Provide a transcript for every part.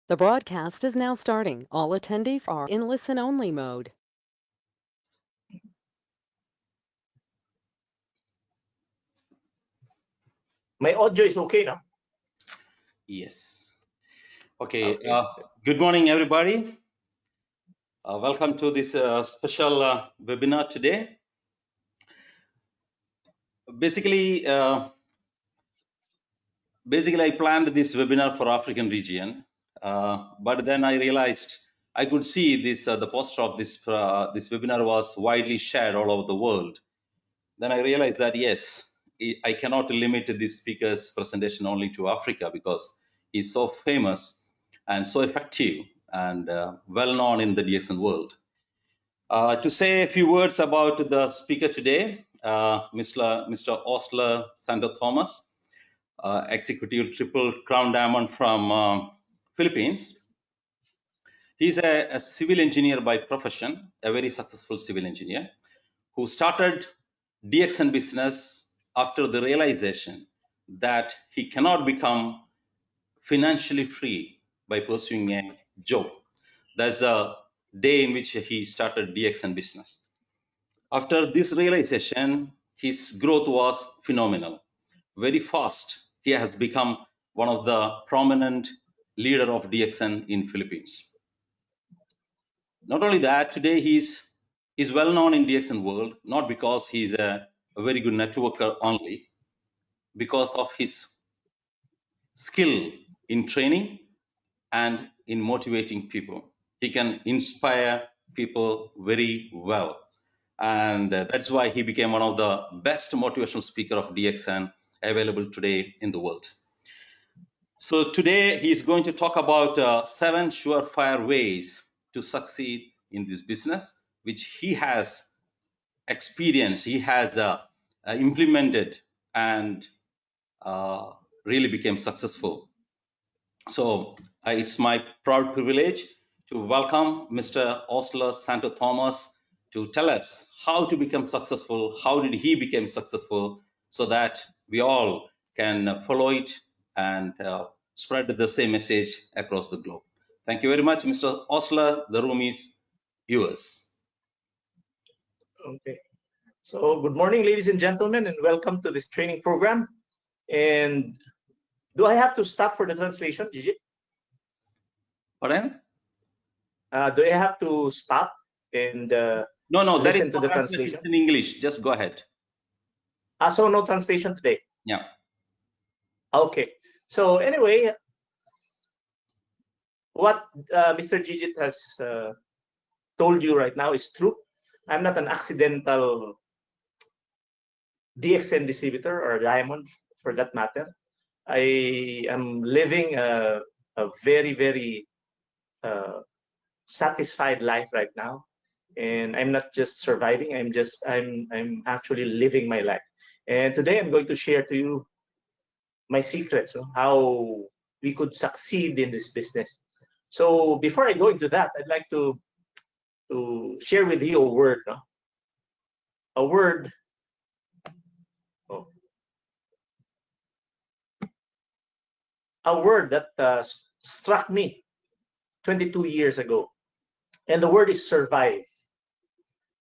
The broadcast is now starting. All attendees are in listen-only mode. My audio is okay now? Yes. Okay. Okay. Good morning, everybody. Welcome to this special webinar today. Basically, I planned this webinar for African region, but then I realized I could see this. The poster of this webinar was widely shared all over the world. Then I realized that yes, I cannot limit this speaker's presentation only to Africa because he's so famous and so effective and well known in the DXN world. To say a few words about the speaker today, Mr. Osler Tomas, Executive Triple Crown Diamond from Philippines. He's a civil engineer by profession, a very successful civil engineer who started DXN business after the realization that he cannot become financially free by pursuing a job. That's the day in which he started DXN business. After this realization, his growth was phenomenal. Very fast, he has become one of the prominent leader of DXN in Philippines. Not only that, today he's well known in DXN world, not because he's a very good networker only, because of his skill in training and in motivating people. He can inspire people very well. And that's why he became one of the best motivational speaker of DXN available today in the world. So today he's going to talk about 7 surefire ways to succeed in this business, which he has experienced, he has implemented and really became successful. So it's my proud privilege to welcome Mr. Osler Santo Tomas to tell us how to become successful, how did he become successful, so that we all can follow it and spread the same message across the globe. Thank you very much, Mr. Osler. The room is yours. Okay. So good morning, ladies and gentlemen, and welcome to this training program. And do I have to stop for the translation, Gigi? Pardon? Do I have to stop and No, there is listen to the translation? in English. Just go ahead. So no translation today? Yeah. Okay. So anyway, what Mr. Gigit has told you right now is true. I'm not an accidental DXN distributor or diamond for that matter. I am living a very, very satisfied life right now. And I'm not just surviving, I'm actually living my life. And today I'm going to share to you my secrets, how we could succeed in this business. So before I go into that, I'd like to share with you a word. A word. A word that struck me 22 years ago, and the word is survive.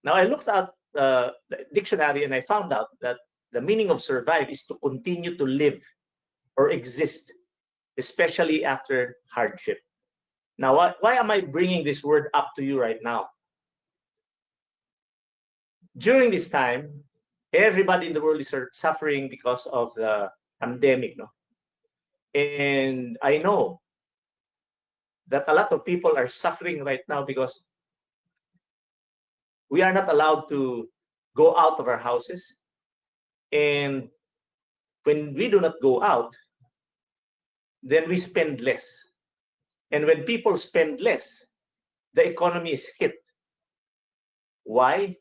Now I looked at the dictionary and I found out that the meaning of survive is to continue to live or exist, especially after hardship. Now, why am I bringing this word up to you right now? During this time, everybody in the world is suffering because of the pandemic, no? And I know that a lot of people are suffering right now because we are not allowed to go out of our houses. And when we do not go out, then we spend less. And when people spend less, the economy is hit. Why?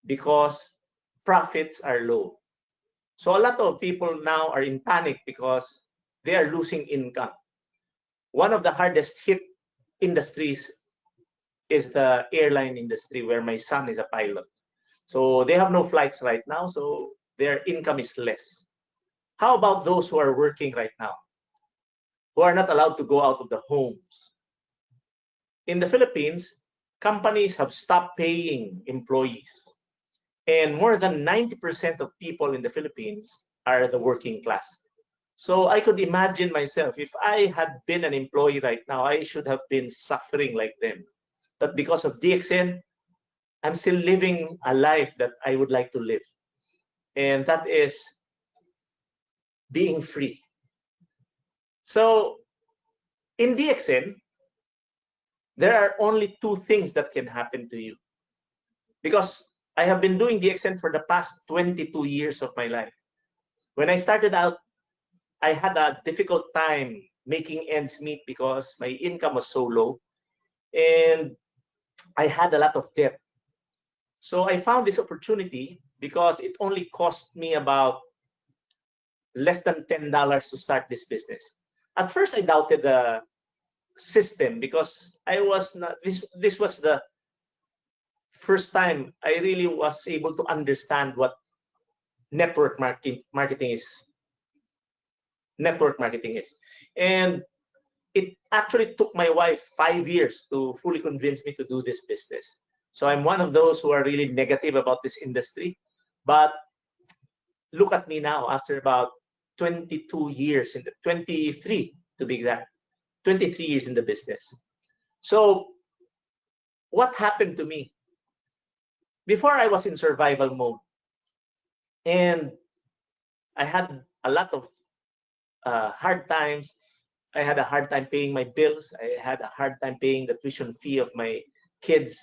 Because profits are low. So a lot of people now are in panic because they are losing income. One of the hardest hit industries is the airline industry, where my son is a pilot. So they have no flights right now, so their income is less. How about those who are working right now? who are not allowed to go out of the homes. In the Philippines, companies have stopped paying employees, and more than 90% of people in the Philippines are the working class. So I could imagine myself, if I had been an employee right now, I should have been suffering like them. But because of DXN, I'm still living a life that I would like to live. And that is being free. So in DXN, there are only two things that can happen to you. Because I have been doing DXN for the past 22 years of my life. When I started out, I had a difficult time making ends meet because my income was so low and I had a lot of debt. So I found this opportunity because it only cost me about less than $10 to start this business. At first, I doubted the system because I was not, this was the first time I really was able to understand what network marketing is. And it actually took my wife 5 years to fully convince me to do this business. So I'm one of those who are really negative about this industry. But look at me now after about 22 years, 23 to be exact, 23 years in the business. So what happened to me? Before I was in survival mode and I had a lot of hard times. I had a hard time paying my bills. I had a hard time paying the tuition fee of my kids.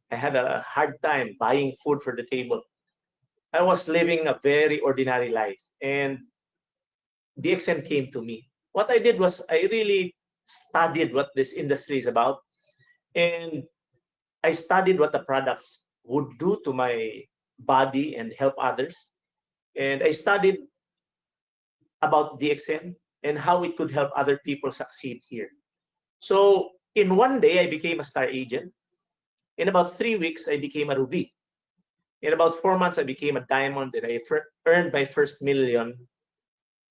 I had a hard time buying food for the table. I was living a very ordinary life, and DXN came to me. What I did was I really studied what this industry is about, and I studied what the products would do to my body and help others. And I studied about DXN and how it could help other people succeed here. So in one day, I became a star agent. In about 3 weeks, I became a ruby. In about 4 months, I became a diamond, and I earned my first million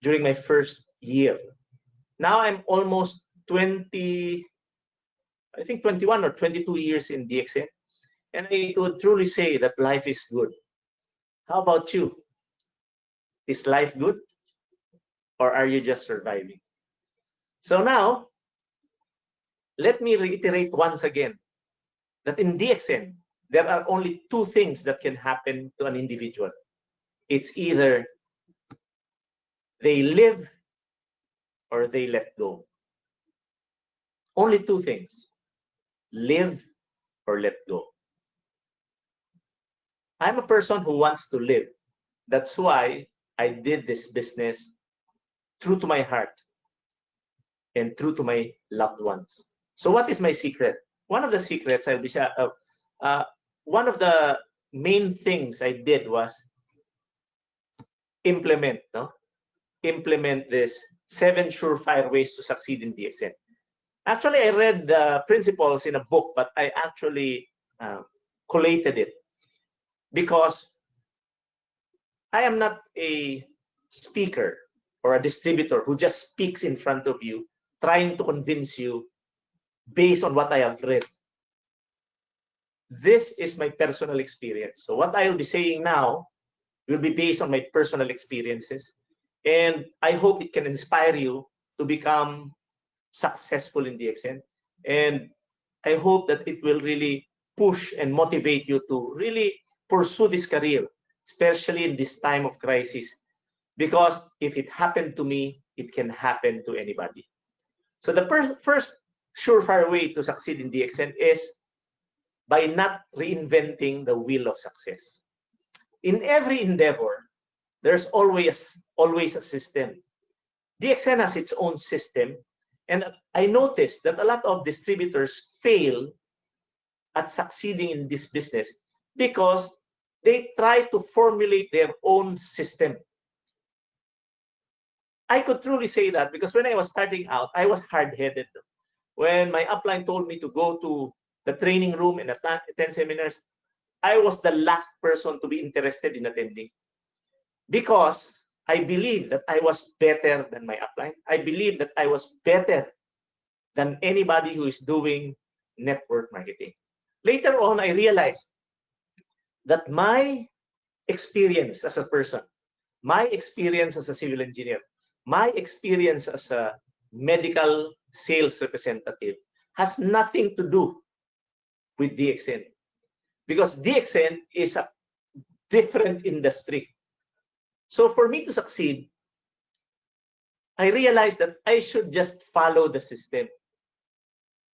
during my first year. Now I'm almost 20, I think 21 or 22 years in DXN, and I would truly say that life is good. How about you? Is life good? Or are you just surviving? So now, let me reiterate once again that in DXN, there are only two things that can happen to an individual. It's either they live or they let go. Only two things, live or let go. I'm a person who wants to live. That's why I did this business true to my heart and true to my loved ones. So what is my secret? One of the secrets I'll be one of the main things I did was implement this 7 surefire ways to succeed in DXN. Actually, I read the principles in a book, but I actually collated it because I am not a speaker or a distributor who just speaks in front of you, trying to convince you based on what I have read. This is my personal experience. So what I will be saying now will be based on my personal experiences. And I hope it can inspire you to become successful in DXN. And I hope that it will really push and motivate you to really pursue this career, especially in this time of crisis. Because if it happened to me, it can happen to anybody. So the first surefire way to succeed in DXN is by not reinventing the wheel of success. In every endeavor, there's always a system. DXN has its own system, and I noticed that a lot of distributors fail at succeeding in this business because they try to formulate their own system. I could truly say that because when I was starting out, I was hard-headed. When my upline told me to go to the training room and attend seminars, I was the last person to be interested in attending. Because I believe that I was better than my upline. I believe that I was better than anybody who is doing network marketing. Later on, I realized that my experience as a person, my experience as a civil engineer, my experience as a medical sales representative has nothing to do with DXN, because DXN is a different industry. So for me to succeed, I realized that I should just follow the system.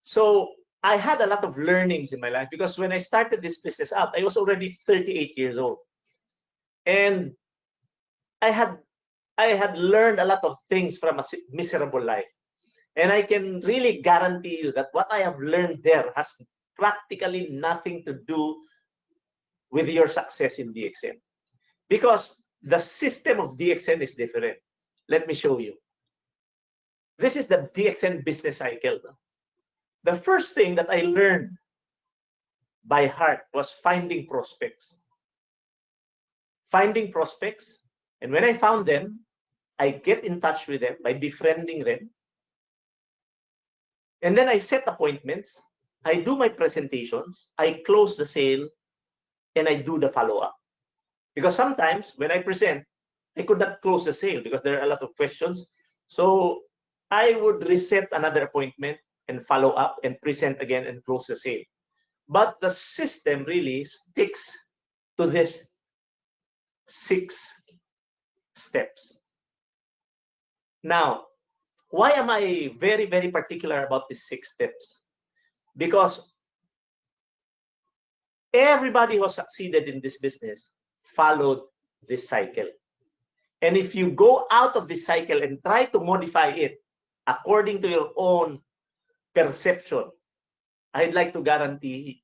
So I had a lot of learnings in my life, because when I started this business out, I was already 38 years old. And I had learned a lot of things from a miserable life. And I can really guarantee you that what I have learned there has practically nothing to do with your success in DXN. Because the system of DXN is different. Let me show you. This is the DXN business cycle. The first thing that I learned by heart was finding prospects. Finding prospects, and when I found them, I get in touch with them by befriending them. And then I set appointments, I do my presentations, I close the sale, and I do the follow-up. Because sometimes when I present, I could not close the sale because there are a lot of questions. So I would reset another appointment and follow up and present again and close the sale. But the system really sticks to this 6 steps. Now, why am I very, very particular about these 6 steps? Because everybody who has succeeded in this business followed this cycle. And if you go out of this cycle and try to modify it according to your own perception, I'd like to guarantee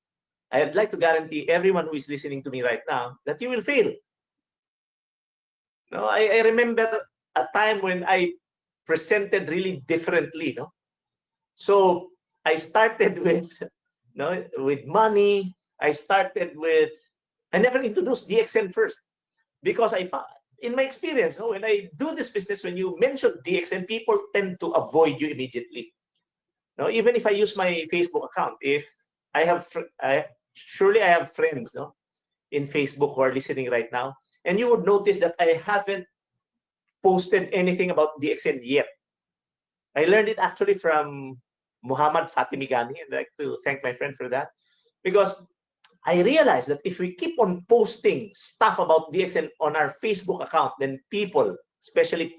everyone who is listening to me right now that you will fail. No, I remember a time when I presented really differently. No? So I started with, with money. I never introduced DXN first, because in my experience, when I do this business, when you mention DXN, people tend to avoid you immediately. Even if I use my Facebook account, if I have, surely I have friends in Facebook who are listening right now, and you would notice that I haven't posted anything about DXN yet. I learned it actually from Muhammad Fatimigani, and I'd like to thank my friend for that, because I realized that if we keep on posting stuff about DXN on our Facebook account, then people, especially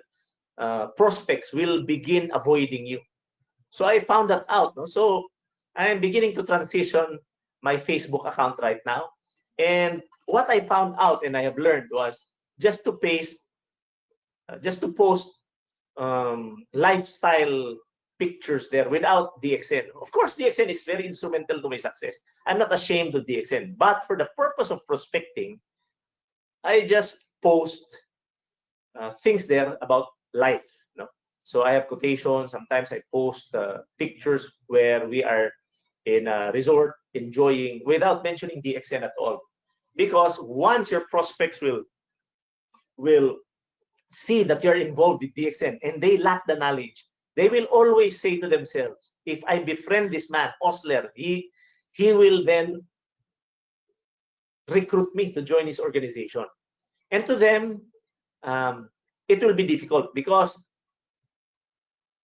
prospects, will begin avoiding you. So I found that out. So I am beginning to transition my Facebook account right now. And what I found out and I have learned was just to post lifestyle pictures there without DXN. Of course, DXN is very instrumental to my success. I'm not ashamed of DXN, but for the purpose of prospecting, I just post things there about life. So I have quotations. Sometimes I post pictures where we are in a resort enjoying without mentioning DXN at all. Because once your prospects will see that you're involved with DXN and they lack the knowledge, they will always say to themselves, if I befriend this man, Osler, he will then recruit me to join his organization. And to them, it will be difficult because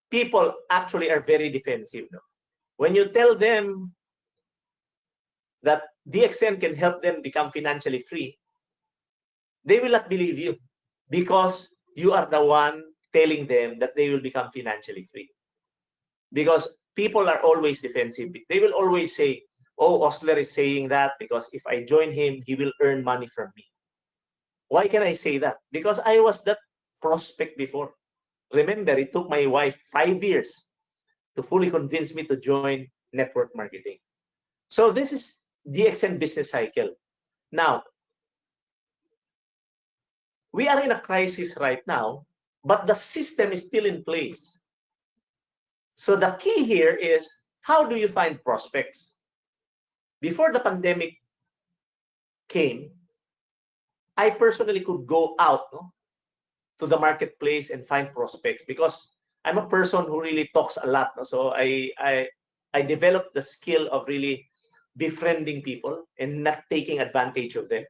people actually are very defensive. When you tell them that DXN can help them become financially free, they will not believe you because you are the one telling them that they will become financially free. Because people are always defensive. They will always say, oh, Osler is saying that because if I join him, he will earn money from me. Why can I say that? Because I was that prospect before. Remember, it took my wife 5 years to fully convince me to join network marketing. So this is DXN business cycle. Now, we are in a crisis right now, but the system is still in place. So the key here is, how do you find prospects? Before the pandemic came, I personally could go out to the marketplace and find prospects, because I'm a person who really talks a lot. So I developed the skill of really befriending people and not taking advantage of them.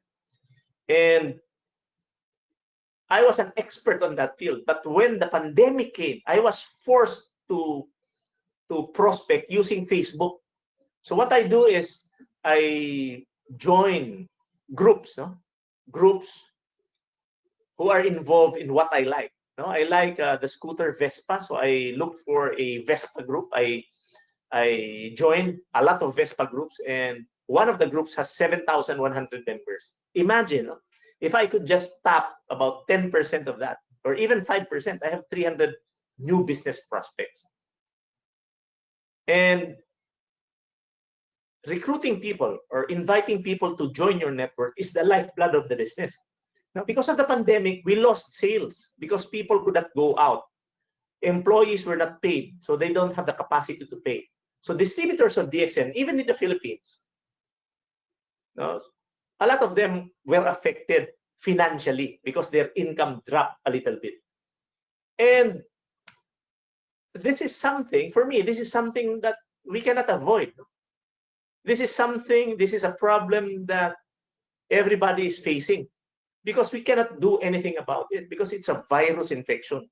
And I was an expert on that field. But when the pandemic came, I was forced to prospect using Facebook. So what I do is I join groups, groups who are involved in what I like. I like the scooter Vespa, so I looked for a Vespa group. I joined a lot of Vespa groups, and one of the groups has 7,100 members. Imagine, if I could just tap about 10% of that, or even 5%, I have 300 new business prospects. And recruiting people or inviting people to join your network is the lifeblood of the business. Now, because of the pandemic, we lost sales because people could not go out. Employees were not paid, so they don't have the capacity to pay. So distributors of DXN, even in the Philippines, a lot of them were affected financially because their income dropped a little bit. And this is something, for me, this is something that we cannot avoid. This is a problem that everybody is facing, because we cannot do anything about it, because it's a virus infection.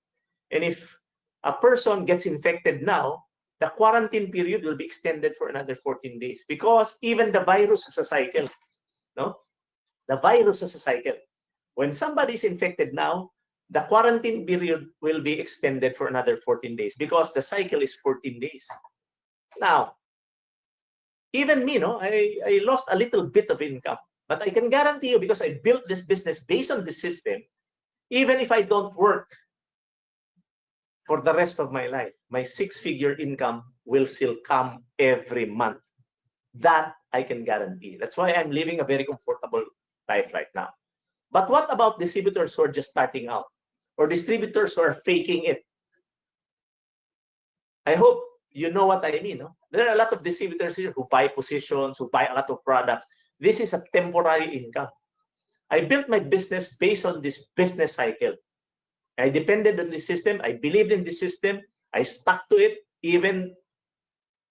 And if a person gets infected now, the quarantine period will be extended for another 14 days, because even the virus has a cycle. The virus has a cycle. When somebody is infected now, the quarantine period will be extended for another 14 days, because the cycle is 14 days. Now, even me, I lost a little bit of income, but I can guarantee you, because I built this business based on this system, even if I don't work for the rest of my life, my 6-figure income will still come every month. That I can guarantee. That's why I'm living a very comfortable life right now. But what about distributors who are just starting out, or distributors who are faking it? I hope you know what I mean. There are a lot of distributors here who buy positions, who buy a lot of products. This is a temporary income. I built my business based on this business cycle. I depended on the system. I believed in the system. I stuck to it. Even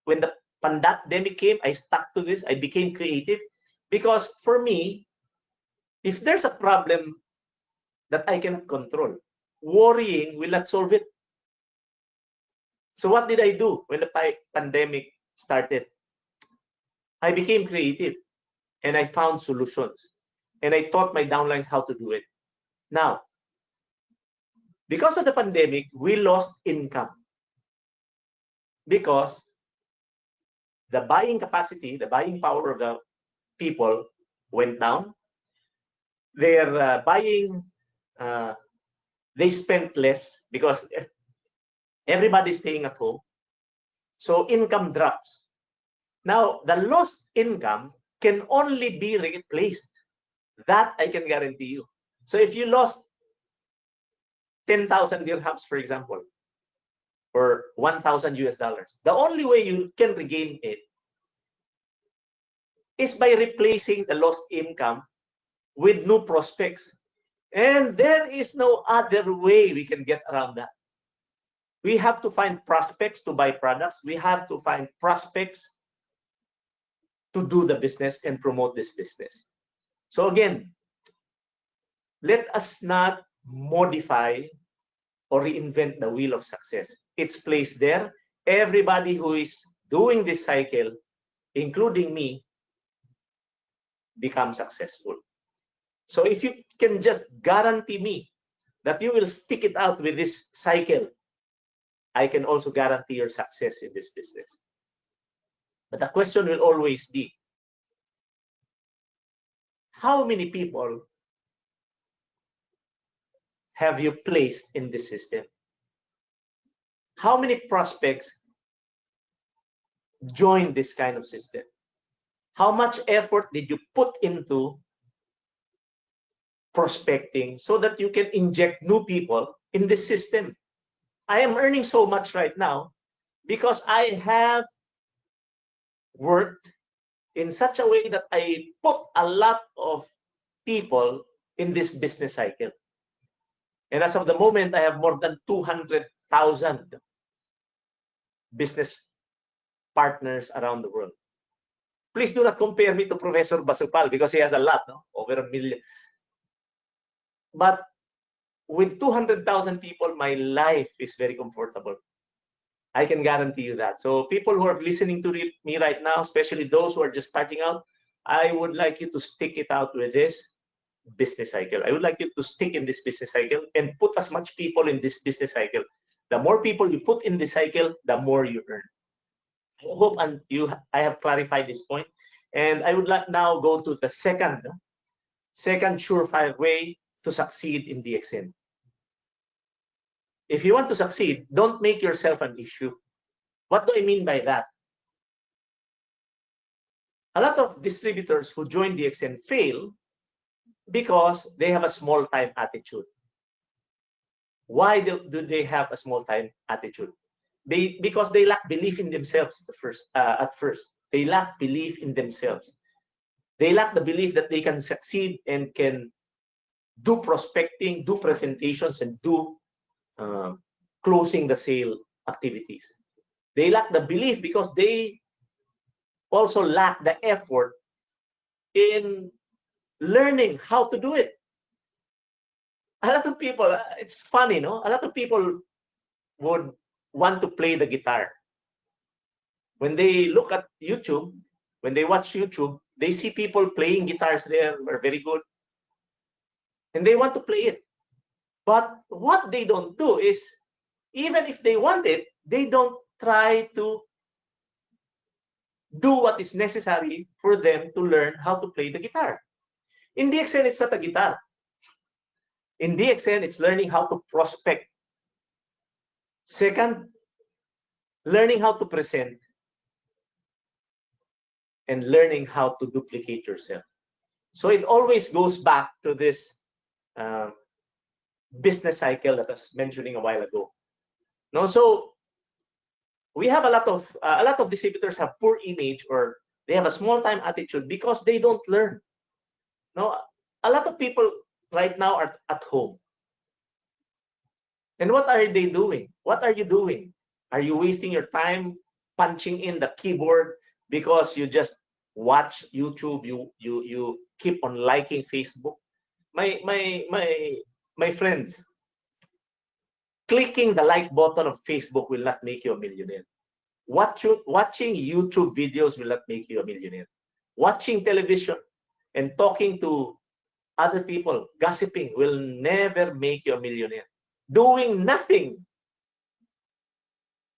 when the pandemic came, I stuck to this. I became creative, because for me, if there's a problem that I cannot control, worrying will not solve it. So what did I do when the pandemic started? I became creative, and I found solutions, and I taught my downlines how to do it. Now, because of the pandemic, we lost income, because the buying capacity, the buying power of the people went down. Their buying, they spent less because everybody's staying at home. So income drops. Now, the lost income can only be replaced. That I can guarantee you. So if you lost 10,000 dirhams, for example, or 1,000 US dollars, the only way you can regain it is by replacing the lost income with new prospects. And there is no other way we can get around that. We have to find prospects to buy products. We have to find prospects to do the business and promote this business. So again, let us not modify or reinvent the wheel of success. It's placed there. Everybody who is doing this cycle, including me, become successful. So if you can just guarantee me that you will stick it out with this cycle, I can also guarantee your success in this business. But the question will always be, how many people have you placed in this system? How many prospects join this kind of system? How much effort did you put into prospecting so that you can inject new people in this system? I am earning so much right now because I have worked in such a way that I put a lot of people in this business cycle. And as of the moment, I have more than 200,000 business partners around the world. Please do not compare me to Professor Basupal because he has a lot, no? Over 1 million. But with 200,000 people, my life is very comfortable. I can guarantee you that. So people who are listening to me right now, especially those who are just starting out, I would like you to stick it out with this business cycle. I would like you to stick in this business cycle and put as much people in this business cycle. The more people you put in this cycle, the more you earn. I hope I have clarified this point. And I would like now go to the second surefire way to succeed in DXN. If you want to succeed, don't make yourself an issue. What do I mean by that? A lot of distributors who join DXN fail because they have a small-time attitude. Why do they have a small-time attitude? Because they lack belief in themselves at first. They lack belief in themselves. They lack the belief that they can succeed and can do prospecting, do presentations, and do closing the sale activities. They lack the belief because they also lack the effort in learning how to do it. A lot of people, it's funny, no? A lot of people would want to play the guitar. When they look at YouTube, when they watch YouTube, they see people playing guitars there who are very good, and they want to play it. But what they don't do is, even if they want it, they don't try to do what is necessary for them to learn how to play the guitar. In DXN, it's not a guitar. In DXN, it's learning how to prospect. Second, learning how to present. And learning how to duplicate yourself. So it always goes back to this business cycle that I was mentioning a while ago. No, so we have a lot of distributors have poor image, or they have a small-time attitude because they don't learn. No, a lot of people right now are at home. And what are they doing? What are you doing? Are you wasting your time punching in the keyboard because you just watch YouTube, you keep on liking Facebook? My friends, clicking the like button of Facebook will not make you a millionaire. Watching YouTube videos will not make you a millionaire. Watching television and talking to other people, gossiping, will never make you a millionaire. Doing nothing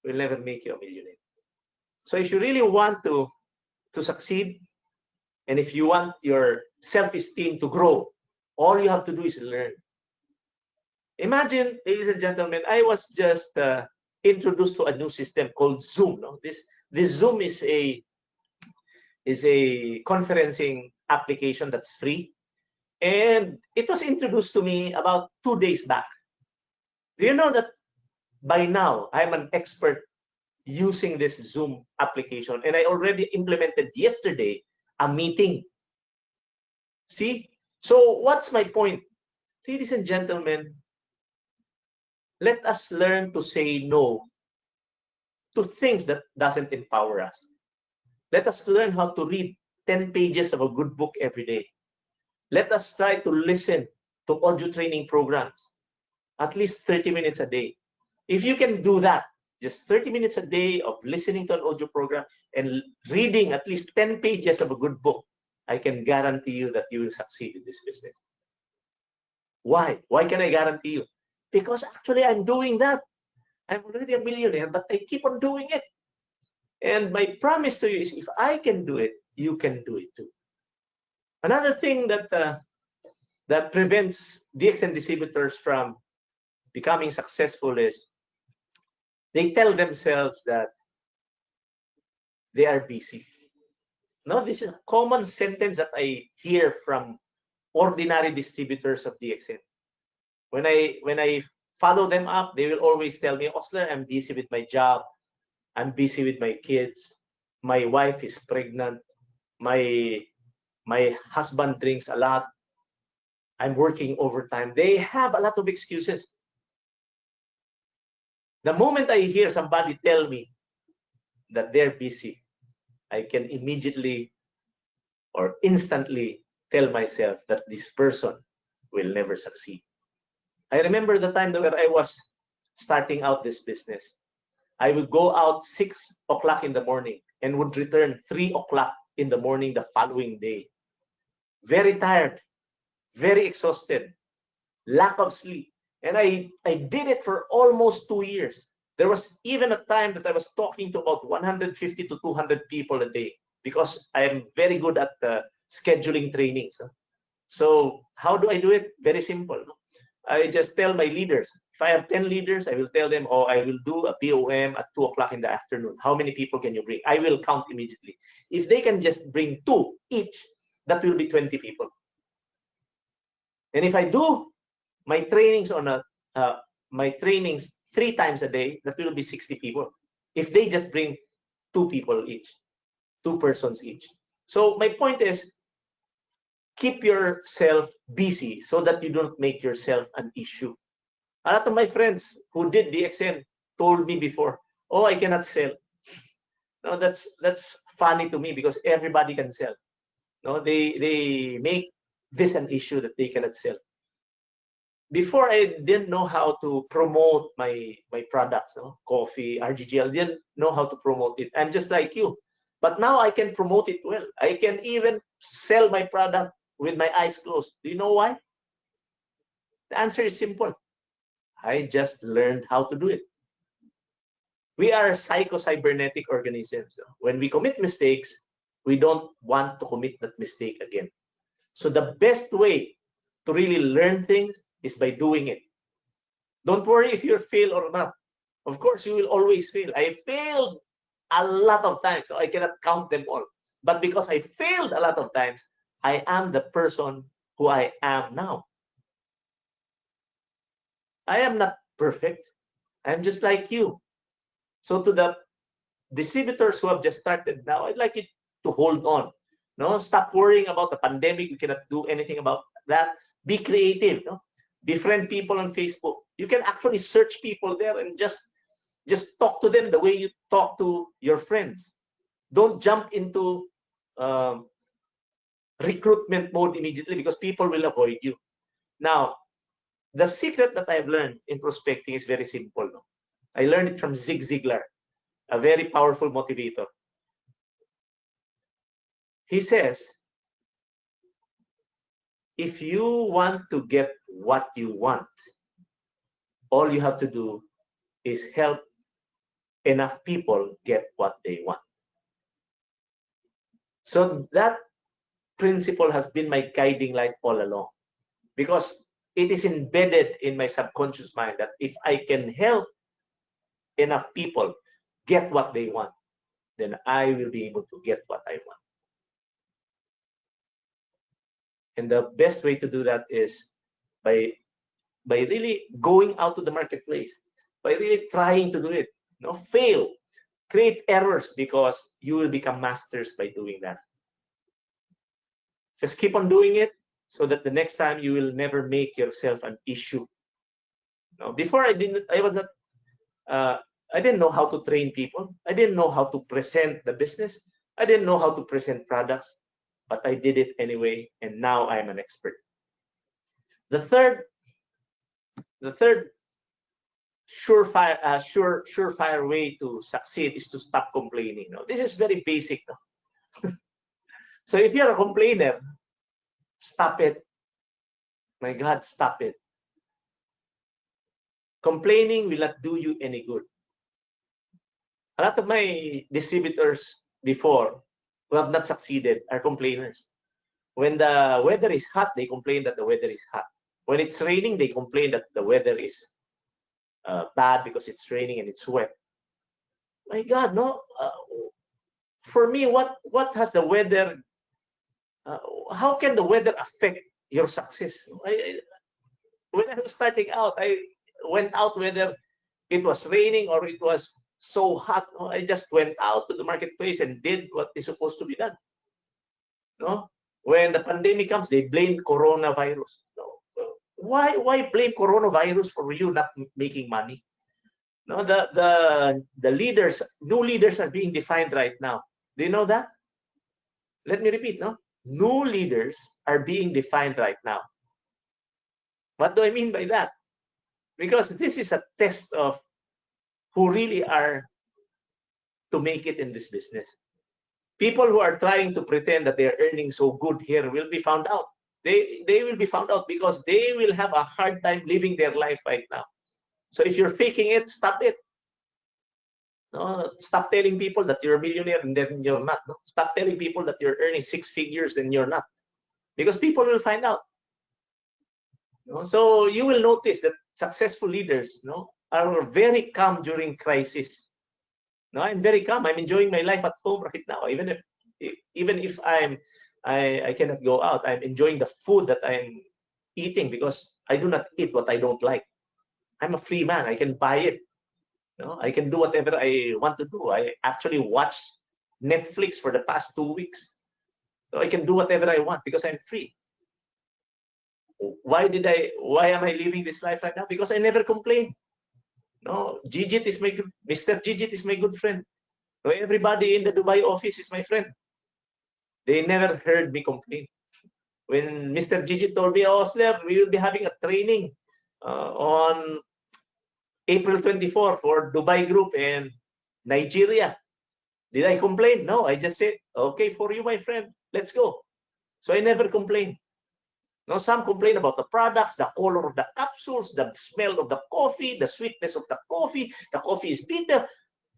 will never make you a millionaire. So if you really want to succeed, and if you want your self-esteem to grow, all you have to do is learn. Imagine, ladies and gentlemen, I was just introduced to a new system called Zoom. No? This Zoom is a conferencing application that's free, and it was introduced to me about 2 days back. Do you know that by now I'm an expert using this Zoom application, and I already implemented yesterday a meeting? See? So what's my point? Ladies and gentlemen, let us learn to say no to things that doesn't empower us. Let us learn how to read 10 pages of a good book every day. Let us try to listen to audio training programs at least 30 minutes a day. If you can do that, just 30 minutes a day of listening to an audio program and reading at least 10 pages of a good book, I can guarantee you that you will succeed in this business. Why? Why can I guarantee you? Because actually I'm doing that. I'm already a millionaire, but I keep on doing it. And my promise to you is, if I can do it, you can do it too. Another thing that prevents DXN distributors from becoming successful is they tell themselves that they are busy. No, this is a common sentence that I hear from ordinary distributors of DXN. When I follow them up, they will always tell me, Osler, I'm busy with my job. I'm busy with my kids. My wife is pregnant. My husband drinks a lot. I'm working overtime. They have a lot of excuses. The moment I hear somebody tell me that they're busy, I can immediately or instantly tell myself that this person will never succeed. I remember the time where I was starting out this business. I would go out 6 o'clock in the morning and would return 3 o'clock in the morning the following day. Very tired, very exhausted, lack of sleep. And I did it for almost 2 years. There was even a time that I was talking to about 150 to 200 people a day because I am very good at scheduling trainings. So how do I do it? Very simple. I just tell my leaders. If I have 10 leaders, I will tell them, oh, I will do a BOM at 2 o'clock in the afternoon. How many people can you bring? I will count immediately. If they can just bring 2 each, that will be 20 people. And if I do my trainings on my trainings 3 times a day, that will be 60 people. If they just bring 2 people each, 2 persons each. So my point is, keep yourself busy so that you don't make yourself an issue. A lot of my friends who did DXN told me before, oh, I cannot sell. No, that's funny to me because everybody can sell. No, they make this an issue that they cannot sell. Before, I didn't know how to promote my products, coffee, RGGL. I didn't know how to promote it. I'm just like you. But now I can promote it well. I can even sell my product with my eyes closed. Do you know why? The answer is simple. I just learned how to do it. We are psycho-cybernetic organisms. When we commit mistakes, we don't want to commit that mistake again. So the best way to really learn things is by doing it. Don't worry if you fail or not. Of course, you will always fail. I failed a lot of times, so I cannot count them all. But because I failed a lot of times, I am the person who I am now. I am not perfect. I'm just like you. So to the distributors who have just started now, I'd like you to hold on. No, stop worrying about the pandemic. We cannot do anything about that. Be creative. No? Befriend people on Facebook. You can actually search people there and just talk to them the way you talk to your friends. Don't jump into recruitment mode immediately because people will avoid you. Now, the secret that I've learned in prospecting is very simple. No? I learned it from Zig Ziglar, a very powerful motivator. He says, if you want to get what you want, all you have to do is help enough people get what they want. So that principle has been my guiding light all along, because it is embedded in my subconscious mind that if I can help enough people get what they want, then I will be able to get what I want. And the best way to do that is by really going out to the marketplace, by really trying to do it. Fail, create errors, because you will become masters by doing that. Just keep on doing it so that the next time you will never make yourself an issue. Before I didn't know how to train people. I didn't know how to present the business. I didn't know how to present products, but I did it anyway, and now I'm an expert. The third surefire way to succeed is to stop complaining. This is very basic. So if you're a complainer, stop it. My God, stop it. Complaining will not do you any good. A lot of my distributors before who have not succeeded are complainers. When the weather is hot, they complain that the weather is hot. When it's raining, they complain that the weather is bad because it's raining and it's wet. My God, no. For me, what has the weather? How can the weather affect your success? When I was starting out, I went out whether it was raining or it was so hot. I just went out to the marketplace and did what is supposed to be done. When the pandemic comes, they blame coronavirus. Why blame coronavirus for you not making money? No, the leaders, new leaders are being defined right now. Do you know that? Let me repeat, no? New leaders are being defined right now. What do I mean by that? Because this is a test of who really are to make it in this business. People who are trying to pretend that they're earning so good here will be found out. They will be found out because they will have a hard time living their life right now. So if you're faking it, stop it. No, stop telling people that you're a millionaire and then you're not. No? Stop telling people that you're earning 6 figures and you're not, because people will find out. No? So you will notice that successful leaders, no, are very calm during crisis. No, I'm very calm. I'm enjoying my life at home right now. Even if I cannot go out, I'm enjoying the food that I'm eating because I do not eat what I don't like. I'm a free man. I can buy it. No, I can do whatever I want to do. I actually watched Netflix for the past 2 weeks. So I can do whatever I want because I'm free. Why am I living this life right now? Because I never complain. No, Gigit is my good, Mr. Gigit is my good friend. So everybody in the Dubai office is my friend. They never heard me complain. When Mr. Gigit told me, oh, Osler, we will be having a training on April 24 for Dubai Group and Nigeria. Did I complain? No, I just said, okay, for you, my friend, let's go. So I never complain. No, some complain about the products, the color of the capsules, the smell of the coffee, the sweetness of the coffee is bitter,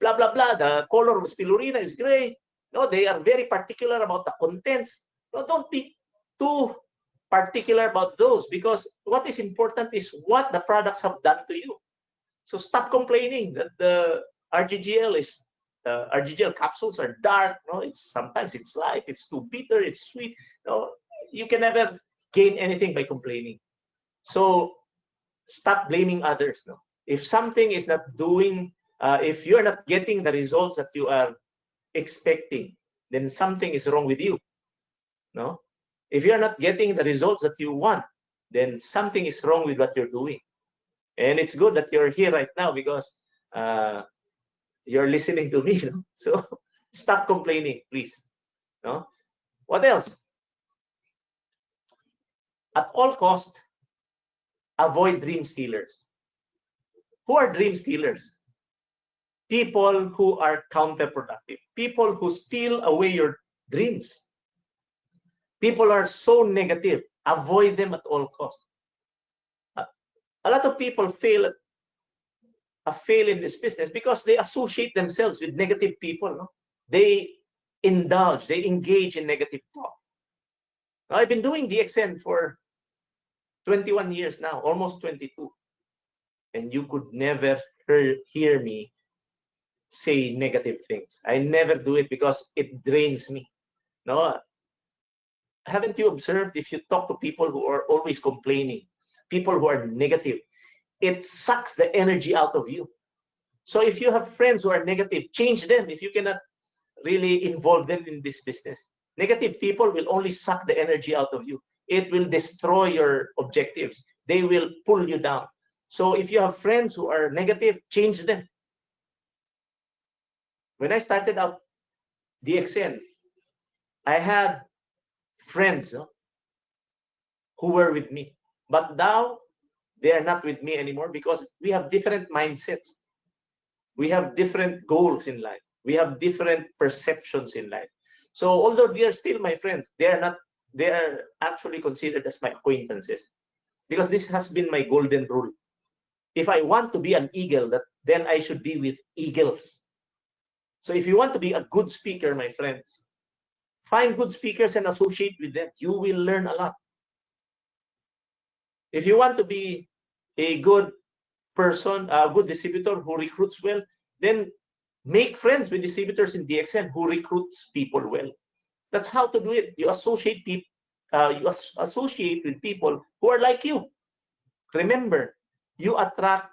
blah, blah, blah. The color of spirulina is gray. No, they are very particular about the contents. No, don't be too particular about those, because what is important is what the products have done to you. So stop complaining that the RGGL capsules are dark. No, sometimes it's light, it's too bitter, it's sweet. No, you can never gain anything by complaining. So stop blaming others. No, if something is not doing, if you're not getting the results that you are expecting, then something is wrong with you. No, if you're not getting the results that you want, then something is wrong with what you're doing. And it's good that you're here right now because you're listening to me. No? So stop complaining, please. No? What else? At all cost, avoid dream stealers. Who are dream stealers? People who are counterproductive. People who steal away your dreams. People are so negative. Avoid them at all costs. A lot of people fail in this business because they associate themselves with negative people. No? They engage in negative talk. Now, I've been doing DXN for 21 years now, almost 22. And you could never hear me say negative things. I never do it because it drains me. No, haven't you observed, if you talk to people who are always complaining, people who are negative, it sucks the energy out of you. So if you have friends who are negative, change them if you cannot really involve them in this business. Negative people will only suck the energy out of you. It will destroy your objectives. They will pull you down. So if you have friends who are negative, change them. When I started out DXN, I had friends who were with me. But now, they are not with me anymore because we have different mindsets. We have different goals in life. We have different perceptions in life. So although they are still my friends, they are actually considered as my acquaintances, because this has been my golden rule. If I want to be an eagle, then I should be with eagles. So if you want to be a good speaker, my friends, find good speakers and associate with them. You will learn a lot. If you want to be a good person, a good distributor who recruits well, then make friends with distributors in DXN who recruits people well. That's how to do it. You associate people. You associate with people who are like you. Remember, you attract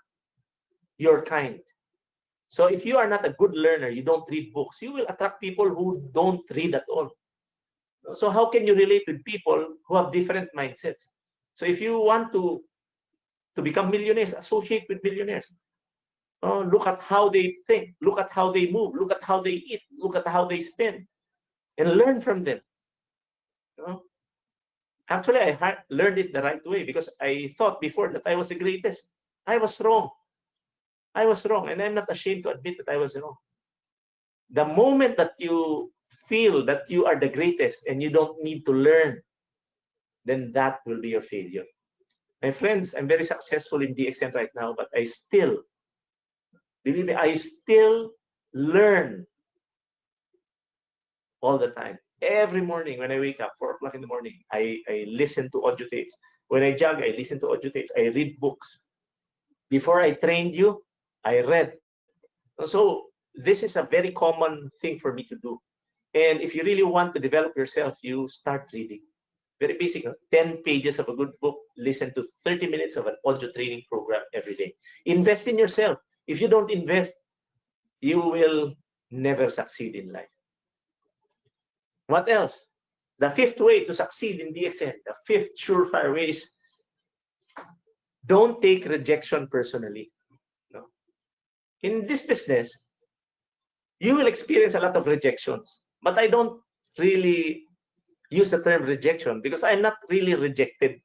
your kind. So if you are not a good learner, you don't read books, you will attract people who don't read at all. So how can you relate with people who have different mindsets? So if you want to to become millionaires, associate with millionaires. Oh, look at how they think, look at how they move, look at how they eat, look at how they spend, and learn from them. You know? Actually, I learned it the right way because I thought before that I was the greatest. I was wrong. I was wrong, and I'm not ashamed to admit that I was wrong. The moment that you feel that you are the greatest and you don't need to learn, then that will be your failure. My friends, I'm very successful in DXN right now, but I still, believe me, I still learn all the time. Every morning when I wake up, 4 o'clock in the morning, I listen to audio tapes. When I jog, I listen to audio tapes. I read books. Before I trained you, I read. So this is a very common thing for me to do. And if you really want to develop yourself, you start reading. Very basic, 10 pages of a good book, listen to 30 minutes of an audio training program every day. Invest in yourself. If you don't invest, you will never succeed in life. What else? The fifth way to succeed in DXN, the fifth surefire way is don't take rejection personally. No? In this business, you will experience a lot of rejections, but I don't really use the term rejection because I'm not really rejected.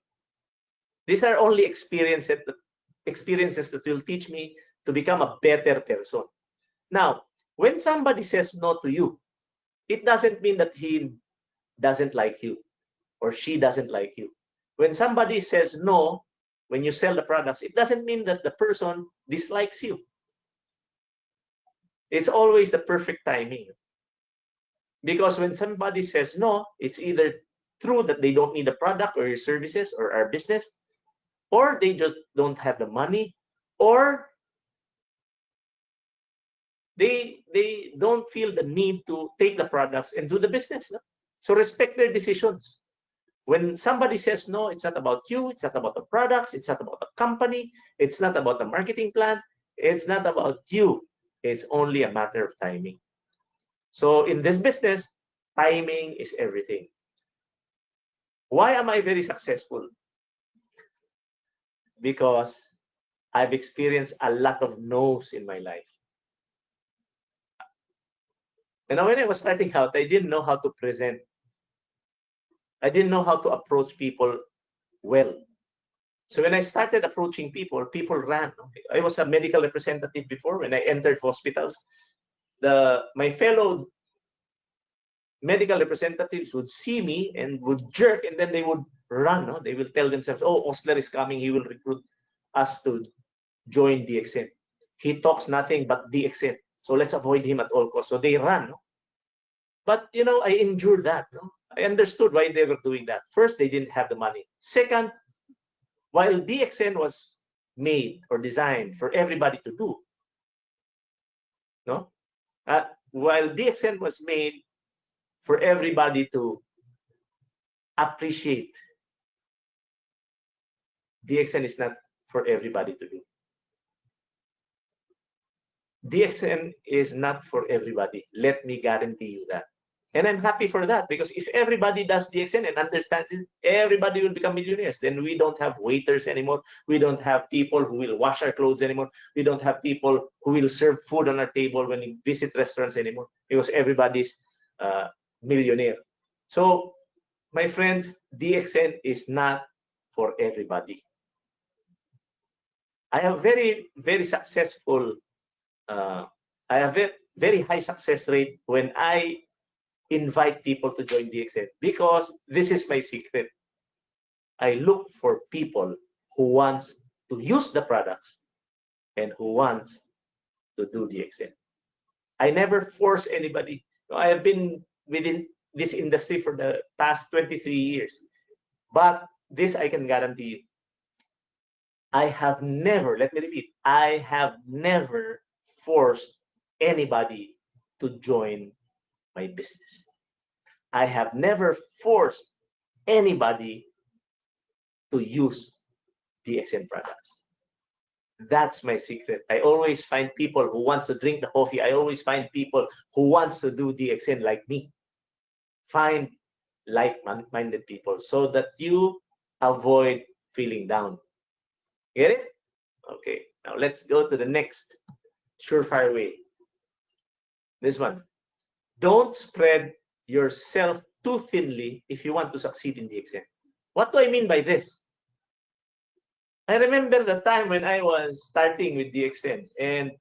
These are only experiences that will teach me to become a better person. Now, when somebody says no to you, it doesn't mean that he doesn't like you or she doesn't like you. When somebody says no, when you sell the products, it doesn't mean that the person dislikes you. It's always the perfect timing. Because when somebody says no, it's either true that they don't need the product or your services or our business, or they just don't have the money, or they don't feel the need to take the products and do the business. No? So respect their decisions. When somebody says no, it's not about you, it's not about the products, it's not about the company, it's not about the marketing plan, it's not about you. It's only a matter of timing. So in this business, timing is everything. Why am I very successful? Because I've experienced a lot of no's in my life. And when I was starting out, I didn't know how to present. I didn't know how to approach people well. So when I started approaching people, people ran. I was a medical representative before. When I entered hospitals, my fellow medical representatives would see me and would jerk, and then they would run. No? They will tell themselves, oh, Osler is coming. He will recruit us to join DXN. He talks nothing but DXN. So let's avoid him at all costs. So they run. No? But, I endured that. No? I understood why they were doing that. First, they didn't have the money. Second, while DXN was made or designed for everybody to do, no? While DXN was made for everybody to appreciate, DXN is not for everybody to do. DXN is not for everybody. Let me guarantee you that. And I'm happy for that, because if everybody does DXN and understands it, everybody will become millionaires. Then we don't have waiters anymore. We don't have people who will wash our clothes anymore. We don't have people who will serve food on our table when we visit restaurants anymore, because everybody's millionaire. So, my friends, DXN is not for everybody. I have very, very successful, I have a very high success rate when I invite people to join DXN, because this is my secret. I look for people who wants to use the products and who wants to do DXN. I never force anybody. I have been within this industry for the past 23 years. But this I can guarantee you. I have never, let me repeat, I have never forced anybody to join my business. I have never forced anybody to use DXN products. That's my secret. I always find people who wants to drink the coffee. I always find people who wants to do DXN like me. Find like-minded people so that you avoid feeling down. Get it? Okay. Now let's go to the next surefire way. This one. Don't spread yourself too thinly if you want to succeed in DXN. What do I mean by this? I remember the time when I was starting with DXN, and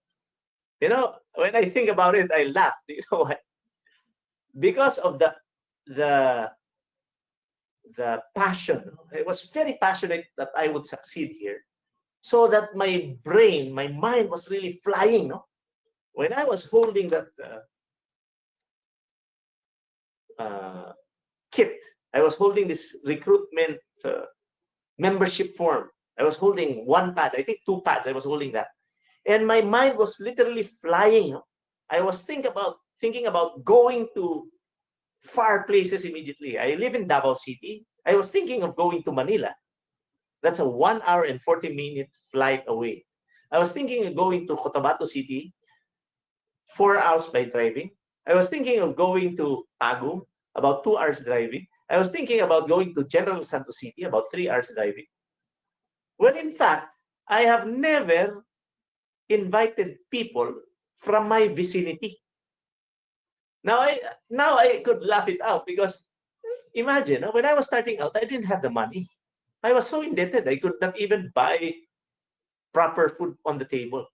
when I think about it, I laugh. You know what? Because of the passion. I was very passionate that I would succeed here, so that my brain, my mind was really flying. No, when I was holding that kit, I was holding this recruitment membership form. I was holding one pad, I think 2 pads. I was holding that, and my mind was literally flying. I was thinking about going to far places immediately. I live in Davao City. I was thinking of going to Manila. That's a 1 hour and 40-minute flight away. I was thinking of going to Cotabato City, 4 hours by driving. I was thinking of going to Tagum, about 2 hours driving. I was thinking about going to General Santos City, about 3 hours driving. Well, in fact, I have never invited people from my vicinity. Now I could laugh it out, because imagine, when I was starting out, I didn't have the money. I was so indebted. I could not even buy proper food on the table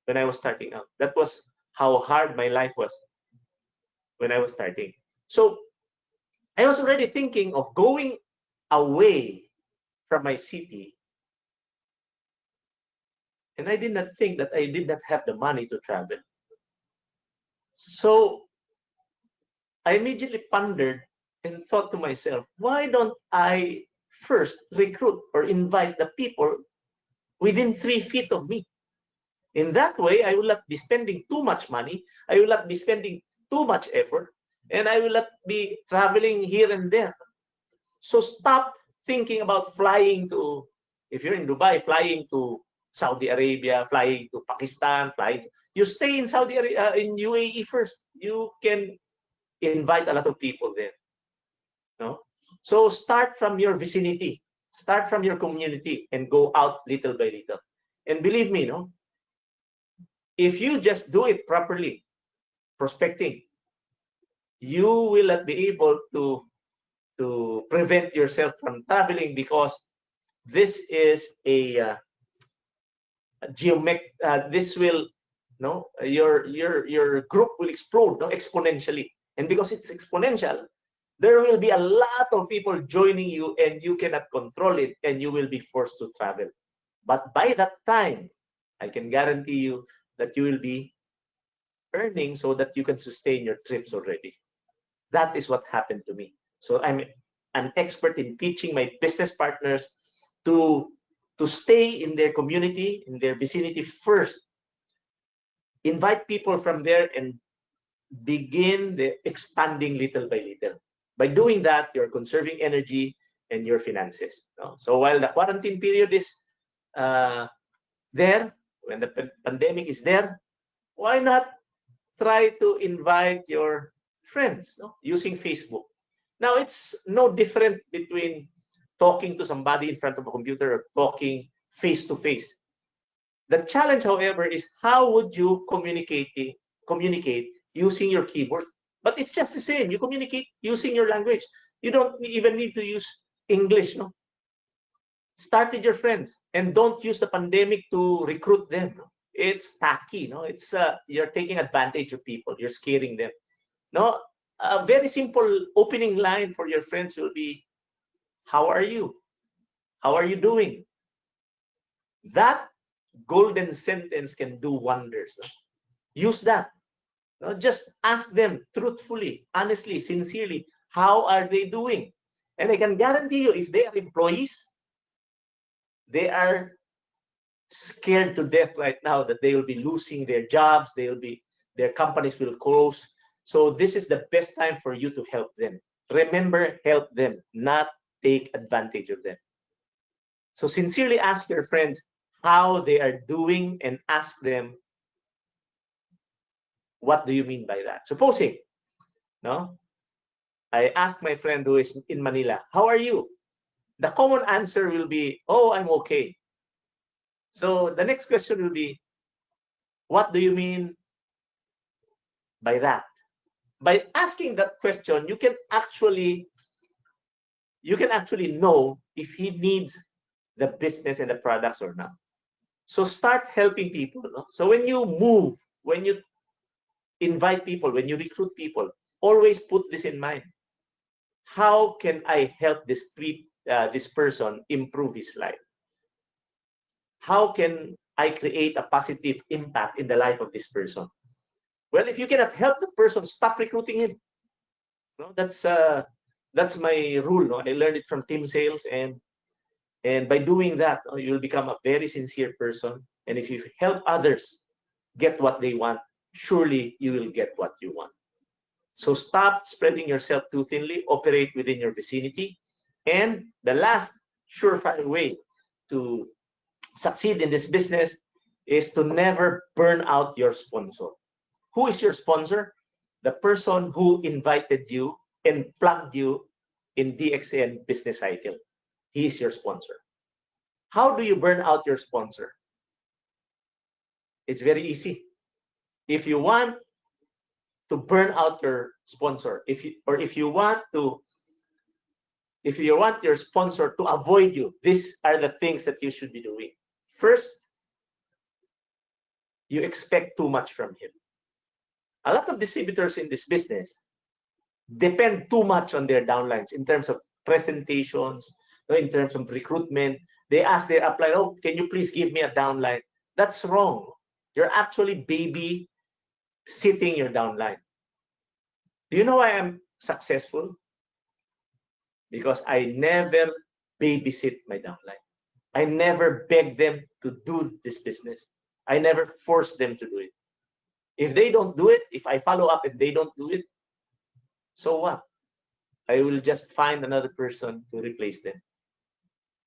when I was starting out. That was how hard my life was when I was starting. So I was already thinking of going away from my city, and I did not think that I did not have the money to travel. So I immediately pondered and thought to myself, why don't I first recruit or invite the people within 3 feet of me? In that way, I will not be spending too much money. I will not be spending too much effort, and I will not be traveling here and there. So stop thinking about flying to, if you're in Dubai, flying to Saudi Arabia, flying to Pakistan, you stay in Saudi Arabia, in UAE first. You can invite a lot of people there. No? So start from your vicinity, start from your community, and go out little by little. And believe me, if you just do it properly, prospecting, you will not be able to prevent yourself from traveling, because this is a this will your group will explode exponentially, and because it's exponential, there will be a lot of people joining you, and you cannot control it, and you will be forced to travel. But by that time, I can guarantee you that you will be earning so that you can sustain your trips already. That is what happened to me. So I'm an expert in teaching my business partners to stay in their community, in their vicinity first. Invite people from there and begin the expanding little by little. By doing that, you're conserving energy and your finances. So while the quarantine period is there, when the pandemic is there, why not try to invite your friends using Facebook? Now, it's no different between talking to somebody in front of a computer or talking face to face. The challenge, however, is how would you communicate using your keyboard? But it's just the same. You communicate using your language. You don't even need to use English. Start with your friends, and don't use the pandemic to recruit them. It's tacky. It's you're taking advantage of people. You're scaring them. A very simple opening line for your friends will be, "How are you? How are you doing?" That golden sentence can do wonders. Use that. Just ask them truthfully, honestly, sincerely, how are they doing? And I can guarantee you, if they are employees, they are scared to death right now that they will be losing their jobs, their companies will close. So this is the best time for you to help them. Remember, help them, not take advantage of them. So sincerely ask your friends how they are doing, and ask them, what do you mean by that? Supposing, I ask my friend who is in Manila, how are you? The common answer will be, oh, I'm okay. So the next question will be, what do you mean by that? By asking that question, you can actually know if he needs the business and the products or not. So start helping people. No? So when you move, when you invite people, when you recruit people, always put this in mind. How can I help this person improve his life? How can I create a positive impact in the life of this person? Well, if you cannot help the person, stop recruiting him. No, that's my rule. No? I learned it from team sales, and by doing that, you'll become a very sincere person. And if you help others get what they want, surely you will get what you want. So stop spreading yourself too thinly, operate within your vicinity. And the last surefire way to succeed in this business is to never burn out your sponsor. Who is your sponsor? The person who invited you and plugged you in DXN business cycle. He is your sponsor. How do you burn out your sponsor? It's very easy. If you want to burn out your sponsor, if you want your sponsor to avoid you, these are the things that you should be doing. First, you expect too much from him. A lot of distributors in this business depend too much on their downlines in terms of presentations, in terms of recruitment. They ask their upline, oh, can you please give me a downline? That's wrong. You're actually baby sitting your downline. Do you know why I'm successful? Because I never babysit my downline. I never beg them to do this business. I never force them to do it. If they don't do it, if I follow up and they don't do it, so what? I will just find another person to replace them.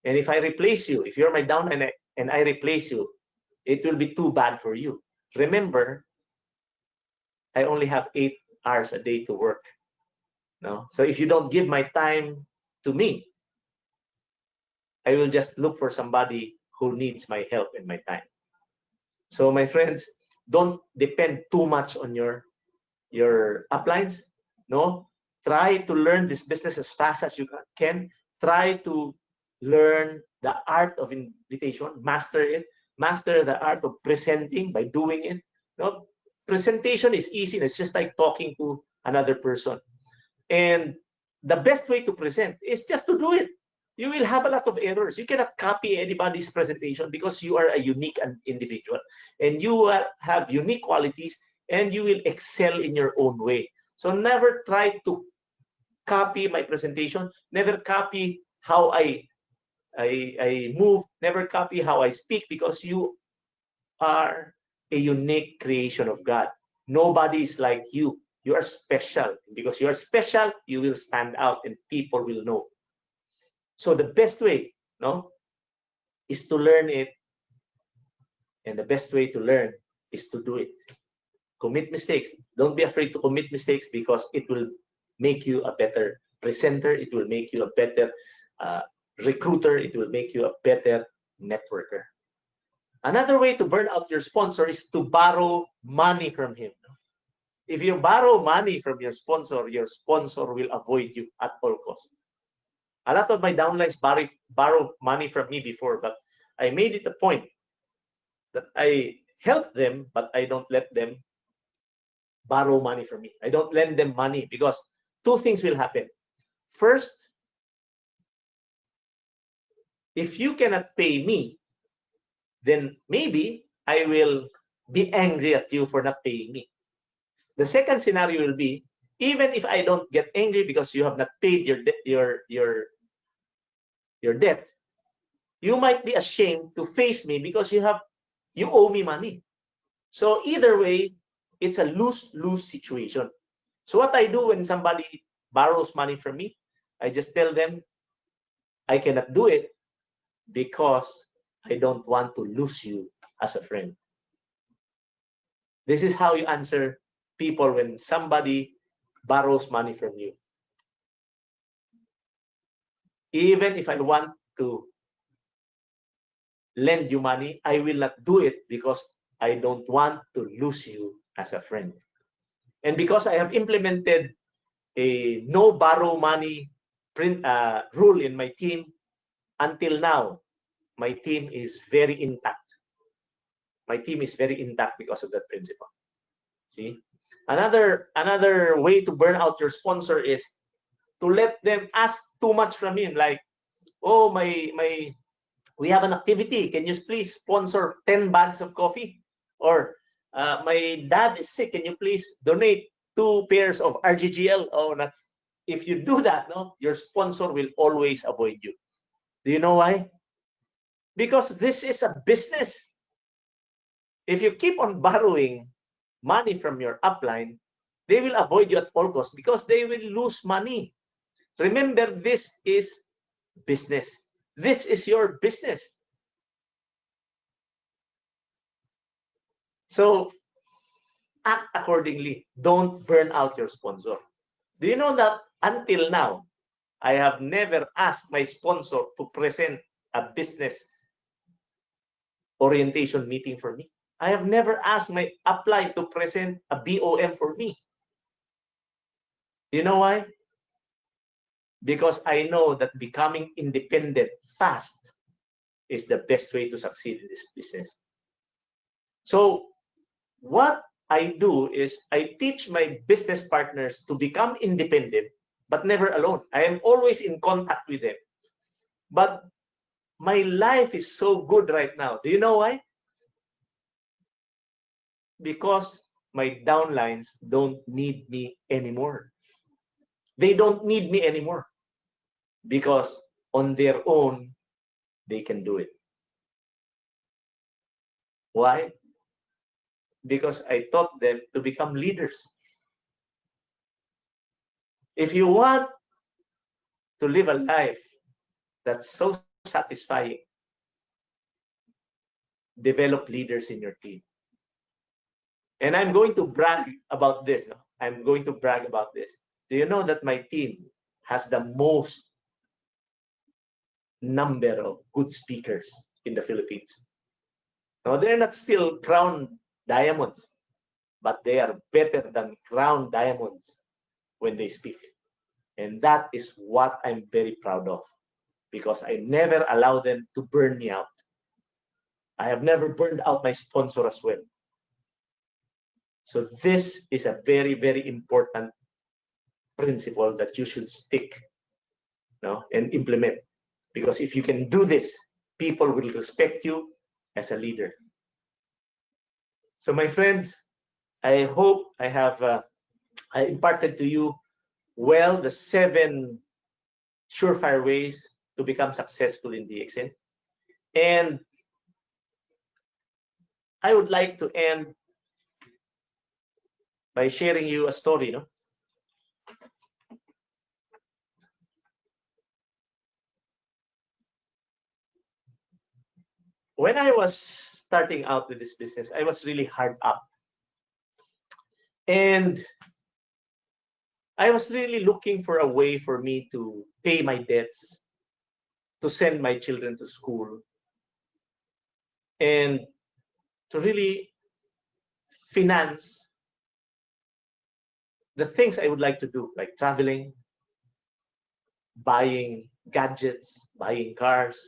And if I replace you, if you're my downline and I replace you, it will be too bad for you. Remember, I only have 8 hours a day to work. No? So if you don't give my time to me, I will just look for somebody who needs my help and my time. So my friends, don't depend too much on your uplines. No, try to learn this business as fast as you can. Try to learn the art of invitation, master it, master the art of presenting by doing it. No, presentation is easy. It's just like talking to another person. And the best way to present is just to do it. You will have a lot of errors. You cannot copy anybody's presentation because you are a unique individual and you have unique qualities and you will excel in your own way. So never try to copy my presentation. Never copy how I move. Never copy how I speak, because you are a unique creation of God. Nobody is like you. You are special. Because you are special, you will stand out and people will know. So the best way, no, is to learn it. And the best way to learn is to do it. Commit mistakes. Don't be afraid to commit mistakes, because it will make you a better presenter. It will make you a better recruiter. It will make you a better networker. Another way to burn out your sponsor is to borrow money from him. If you borrow money from your sponsor will avoid you at all costs. A lot of my downlines borrow money from me before, but I made it a point that I help them, but I don't let them borrow money from me. I don't lend them money, because 2 things will happen. First, if you cannot pay me, then maybe I will be angry at you for not paying me. The second scenario will be, even if I don't get angry because you have not paid your debt, you might be ashamed to face me because you owe me money. So either way, it's a lose-lose situation. So what I do when somebody borrows money from me, I just tell them I cannot do it because I don't want to lose you as a friend. This is how you answer people when somebody borrows money from you. Even if I want to lend you money, I will not do it because I don't want to lose you as a friend. And because I have implemented a no borrow money rule in my team, until now, my team is very intact. My team is very intact because of that principle. See, another way to burn out your sponsor is to let them ask too much from him, like, oh, we have an activity, can you please sponsor 10 bags of coffee? Or my dad is sick, can you please donate 2 pairs of RGGL? Oh, that's, if you do that, no, your sponsor will always avoid you. Do you know why? Because this is a business. If you keep on borrowing money from your upline, they will avoid you at all costs because they will lose money. Remember, this is business. This is your business. So act accordingly. Don't burn out your sponsor. Do you know that until now, I have never asked my sponsor to present a business orientation meeting for me? I have never asked my upline to present a BOM for me. Do you know why? Because I know that becoming independent fast is the best way to succeed in this business. So what I do is I teach my business partners to become independent, but never alone. I am always in contact with them. But my life is so good right now. Do you know why? Because my downlines don't need me anymore. They don't need me anymore because on their own, they can do it. Why? Because I taught them to become leaders. If you want to live a life that's so satisfying, develop leaders in your team. And I'm going to brag about this. I'm going to brag about this. Do you know that my team has the most number of good speakers in the Philippines? Now, they're not still crown diamonds, but they are better than crown diamonds when they speak. And that is what I'm very proud of, because I never allow them to burn me out. I have never burned out my sponsor as well. So this is a very, very important principle that you should stick and implement. Because if you can do this, people will respect you as a leader. So my friends, I hope I have I imparted to you well the 7 surefire ways to become successful in DXN. And I would like to end by sharing you a story. When I was starting out with this business, I was really hard up. And I was really looking for a way for me to pay my debts, to send my children to school, and to really finance the things I would like to do, like traveling, buying gadgets, buying cars.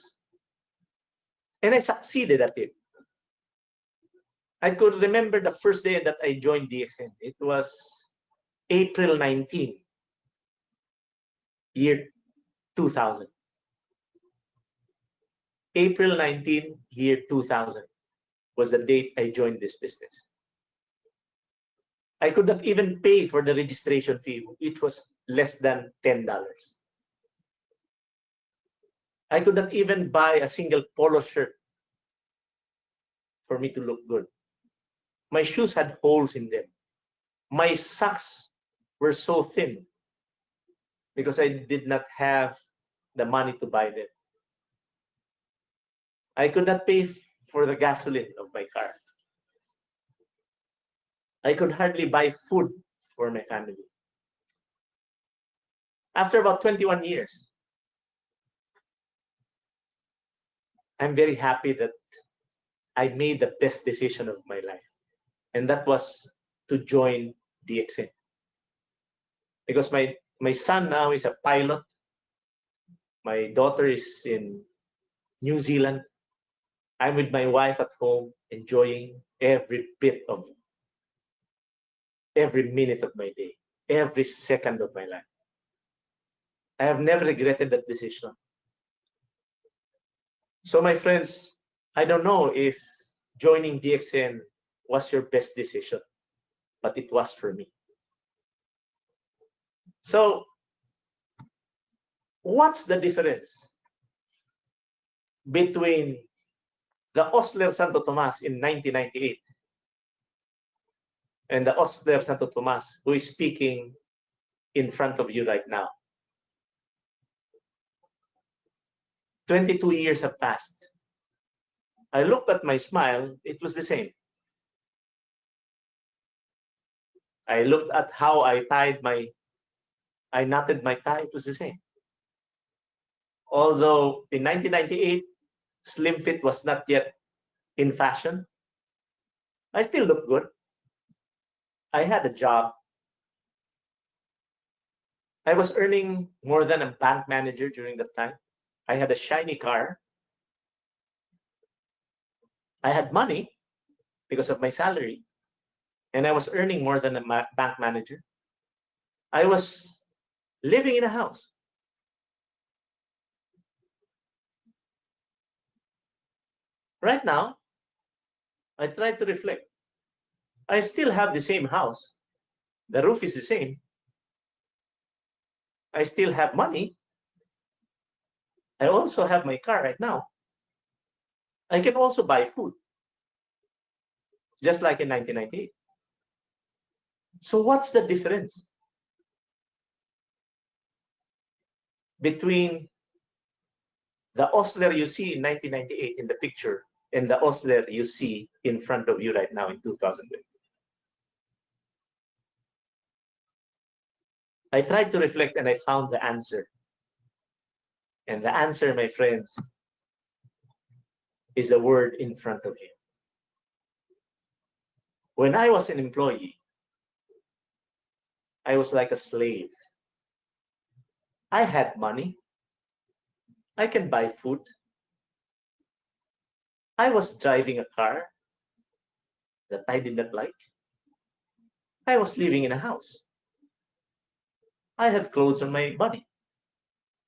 And I succeeded at it. I could remember the first day that I joined DXN. It was April 19, year 2000. April 19, year 2000 was the date I joined this business. I could not even pay for the registration fee. It was less than $10. I could not even buy a single polo shirt for me to look good. My shoes had holes in them. My socks were so thin because I did not have the money to buy them. I could not pay for the gasoline of my car. I could hardly buy food for my family. After about 21 years, I'm very happy that I made the best decision of my life. And that was to join DXN. Because my son now is a pilot. My daughter is in New Zealand. I'm with my wife at home, enjoying every minute of my day, every second of my life. I have never regretted that decision. So my friends, I don't know if joining DXN was your best decision, but it was for me. So what's the difference between the Osler Santo Tomas in 1998 and the Osler Santo Tomas who is speaking in front of you right now? 22 years have passed. I looked at my smile, it was the same. I looked at how I knotted my tie, it was the same. Although in 1998, slim fit was not yet in fashion, I still looked good. I had a job. I was earning more than a bank manager during that time. I had a shiny car. I had money because of my salary, and I was earning more than a bank manager. I was living in a house. Right now, I try to reflect. I still have the same house. The roof is the same. I still have money. I also have my car right now. I can also buy food, just like in 1998. So what's the difference between the Osler you see in 1998 in the picture and the Osler you see in front of you right now in 2020? I tried to reflect and I found the answer. And the answer, my friends, is the word in front of you. When I was an employee, I was like a slave. I had money. I can buy food. I was driving a car that I did not like. I was living in a house. I had clothes on my body.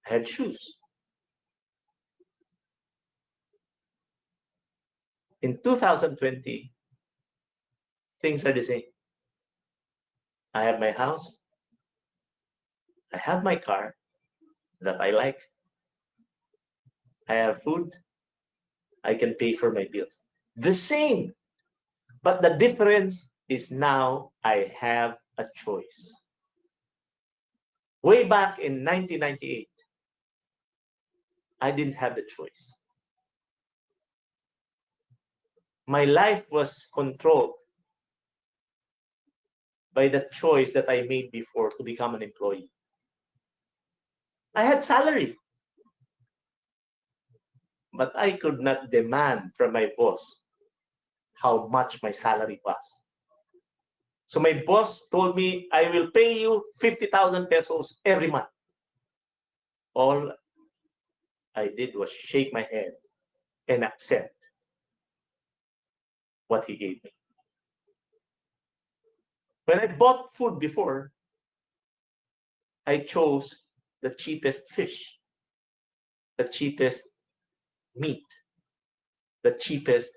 I had shoes. In 2020, things are the same. I have my house. I have my car that I like. I have food. I can pay for my bills. The same. But the difference is now I have a choice. Way back in 1998, I didn't have the choice. My life was controlled by the choice that I made before to become an employee. I had salary, but I could not demand from my boss how much my salary was. So my boss told me, I will pay you 50,000 pesos every month. All I did was shake my head and accept what he gave me. When I bought food before, I chose the cheapest fish, the cheapest meat, the cheapest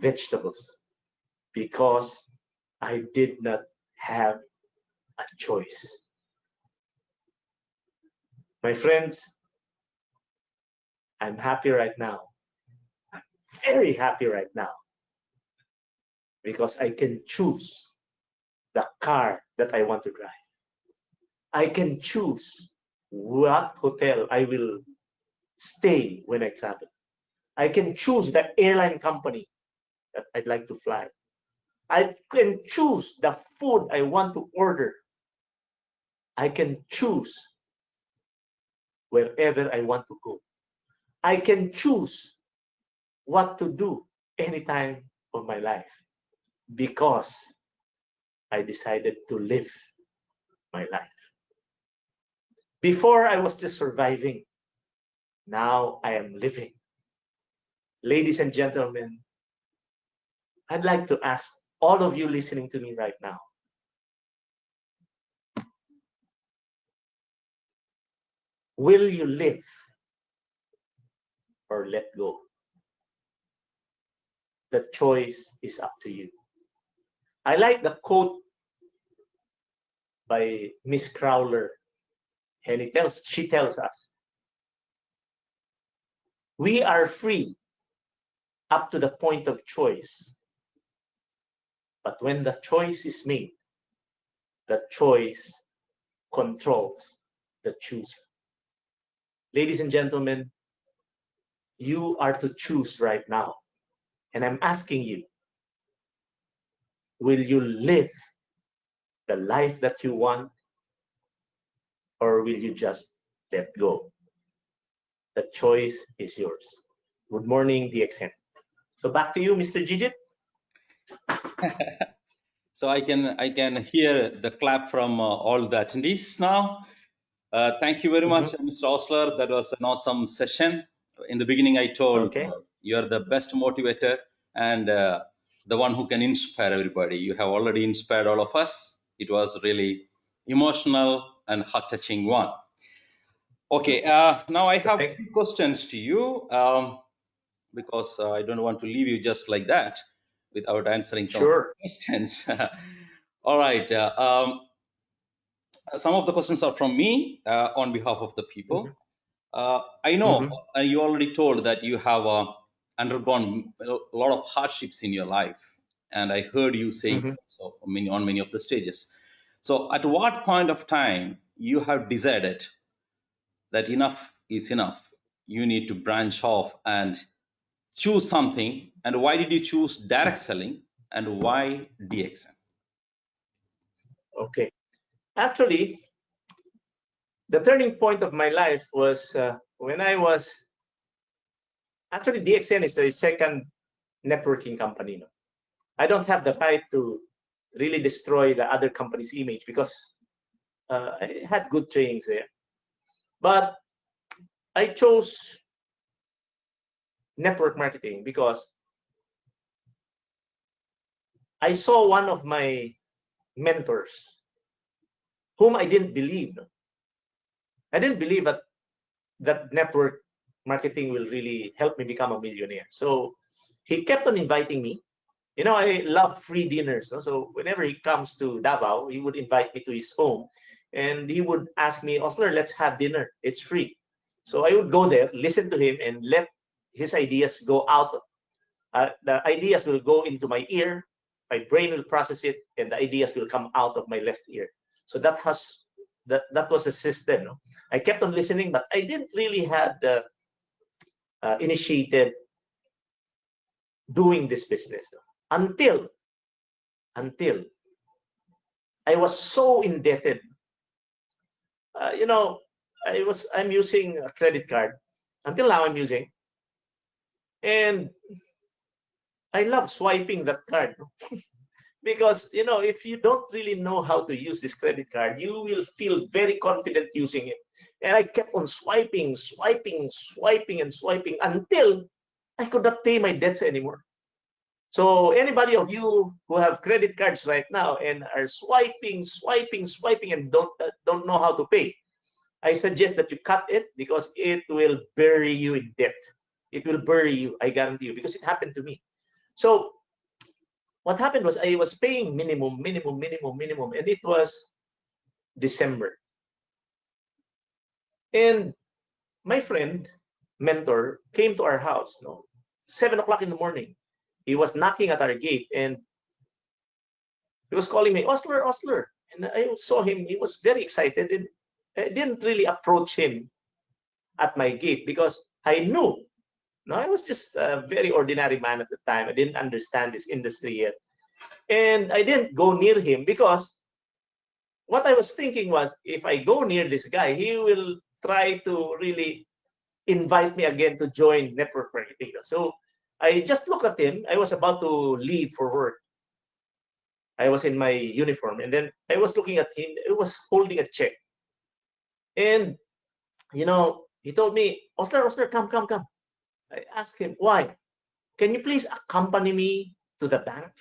vegetables, because I did not have a choice. My friends, I'm happy right now. I'm very happy right now because I can choose the car that I want to drive. I can choose what hotel I will stay when I travel. I can choose the airline company that I'd like to fly. I can choose the food I want to order. I can choose wherever I want to go. I can choose what to do anytime of my life because I decided to live my life. Before I was just surviving. Now I am living. Ladies and gentlemen, I'd like to ask all of you listening to me right now, will you live or let go? The choice is up to you. I like the quote by Miss Crowler, and she tells us, we are free up to the point of choice, but when the choice is made, the choice controls the chooser. Ladies and gentlemen, you are to choose right now. And I'm asking you, will you live the life that you want, or will you just let go? The choice is yours. Good morning, DXN. So back to you, Mr. Gigit. So I can hear the clap from all the attendees now. Thank you very much, Mr. Osler. That was an awesome session. In the beginning, I told you're the best motivator and the one who can inspire everybody. You have already inspired all of us. It was really emotional and heart-touching one. Okay, now I have 3 questions to you because I don't want to leave you just like that without answering some questions. All right. Some of the questions are from me on behalf of the people. I know you already told that you have undergone a lot of hardships in your life, and I heard you say so on many of the stages. So at what point of time you have decided that enough is enough? You need to branch off and choose something. And why did you choose direct selling, and why DXN? Okay. Actually, the turning point of my life was when I was, actually DXN is a second networking company. No? I don't have the right to really destroy the other company's image because I had good trainings there. But I chose network marketing because I saw one of my mentors whom I didn't believe. I didn't believe that network marketing will really help me become a millionaire. So he kept on inviting me. You know, I love free dinners. No? So whenever he comes to Davao, he would invite me to his home and he would ask me, Osler, let's have dinner. It's free. So I would go there, listen to him, and let his ideas go out. The ideas will go into my ear, my brain will process it, and the ideas will come out of my left ear. So that was a system. No? I kept on listening, but I didn't really have the initiated doing this business until I was so indebted. You know, I'm using a credit card until now. I'm using, and I love swiping that card because, you know, if you don't really know how to use this credit card, you will feel very confident using it. And I kept on swiping until I could not pay my debts anymore. So anybody of you who have credit cards right now and are swiping and don't know how to pay, I suggest that you cut it because it will bury you in debt. It will bury you, I guarantee you, because it happened to me. So what happened was I was paying minimum, and it was December. And my friend, mentor, came to our house, 7 o'clock in the morning. He was knocking at our gate and he was calling me, Osler. And I saw him, he was very excited, and I didn't really approach him at my gate because I knew. No, I was just a very ordinary man at the time. I didn't understand this industry yet. And I didn't go near him because what I was thinking was, if I go near this guy, he will try to really invite me again to join network marketing. So I just looked at him. I was about to leave for work. I was in my uniform, and then I was looking at him. He was holding a check, and he told me, Osler, come. I asked him, why? Can you please accompany me to the bank?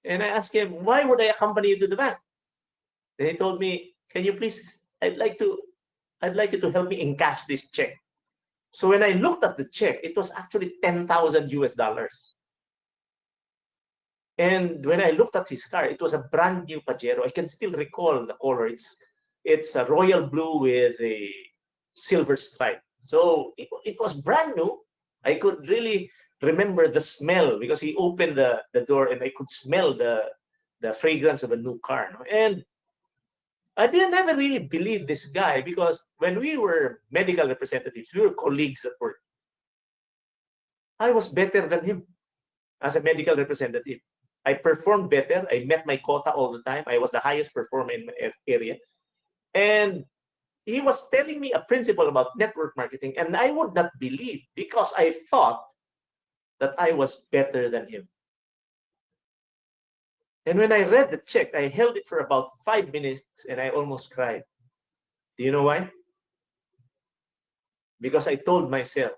And I asked him, why would I accompany you to the bank? Then he told me, can you please? I'd like you to help me encash this check. So when I looked at the check, it was actually 10,000 US dollars. And when I looked at his car, it was a brand new Pajero. I can still recall the color. It's a royal blue with a silver stripe. So it was brand new. I could really remember the smell because he opened the door and I could smell the fragrance of a new car. And I didn't ever really believe this guy because when we were medical representatives, we were colleagues at work. I was better than him as a medical representative. I performed better. I met my quota all the time. I was the highest performer in my area. And he was telling me a principle about network marketing, and I would not believe because I thought that I was better than him. And when I read the check, I held it for about 5 minutes and I almost cried. Do you know why? Because I told myself,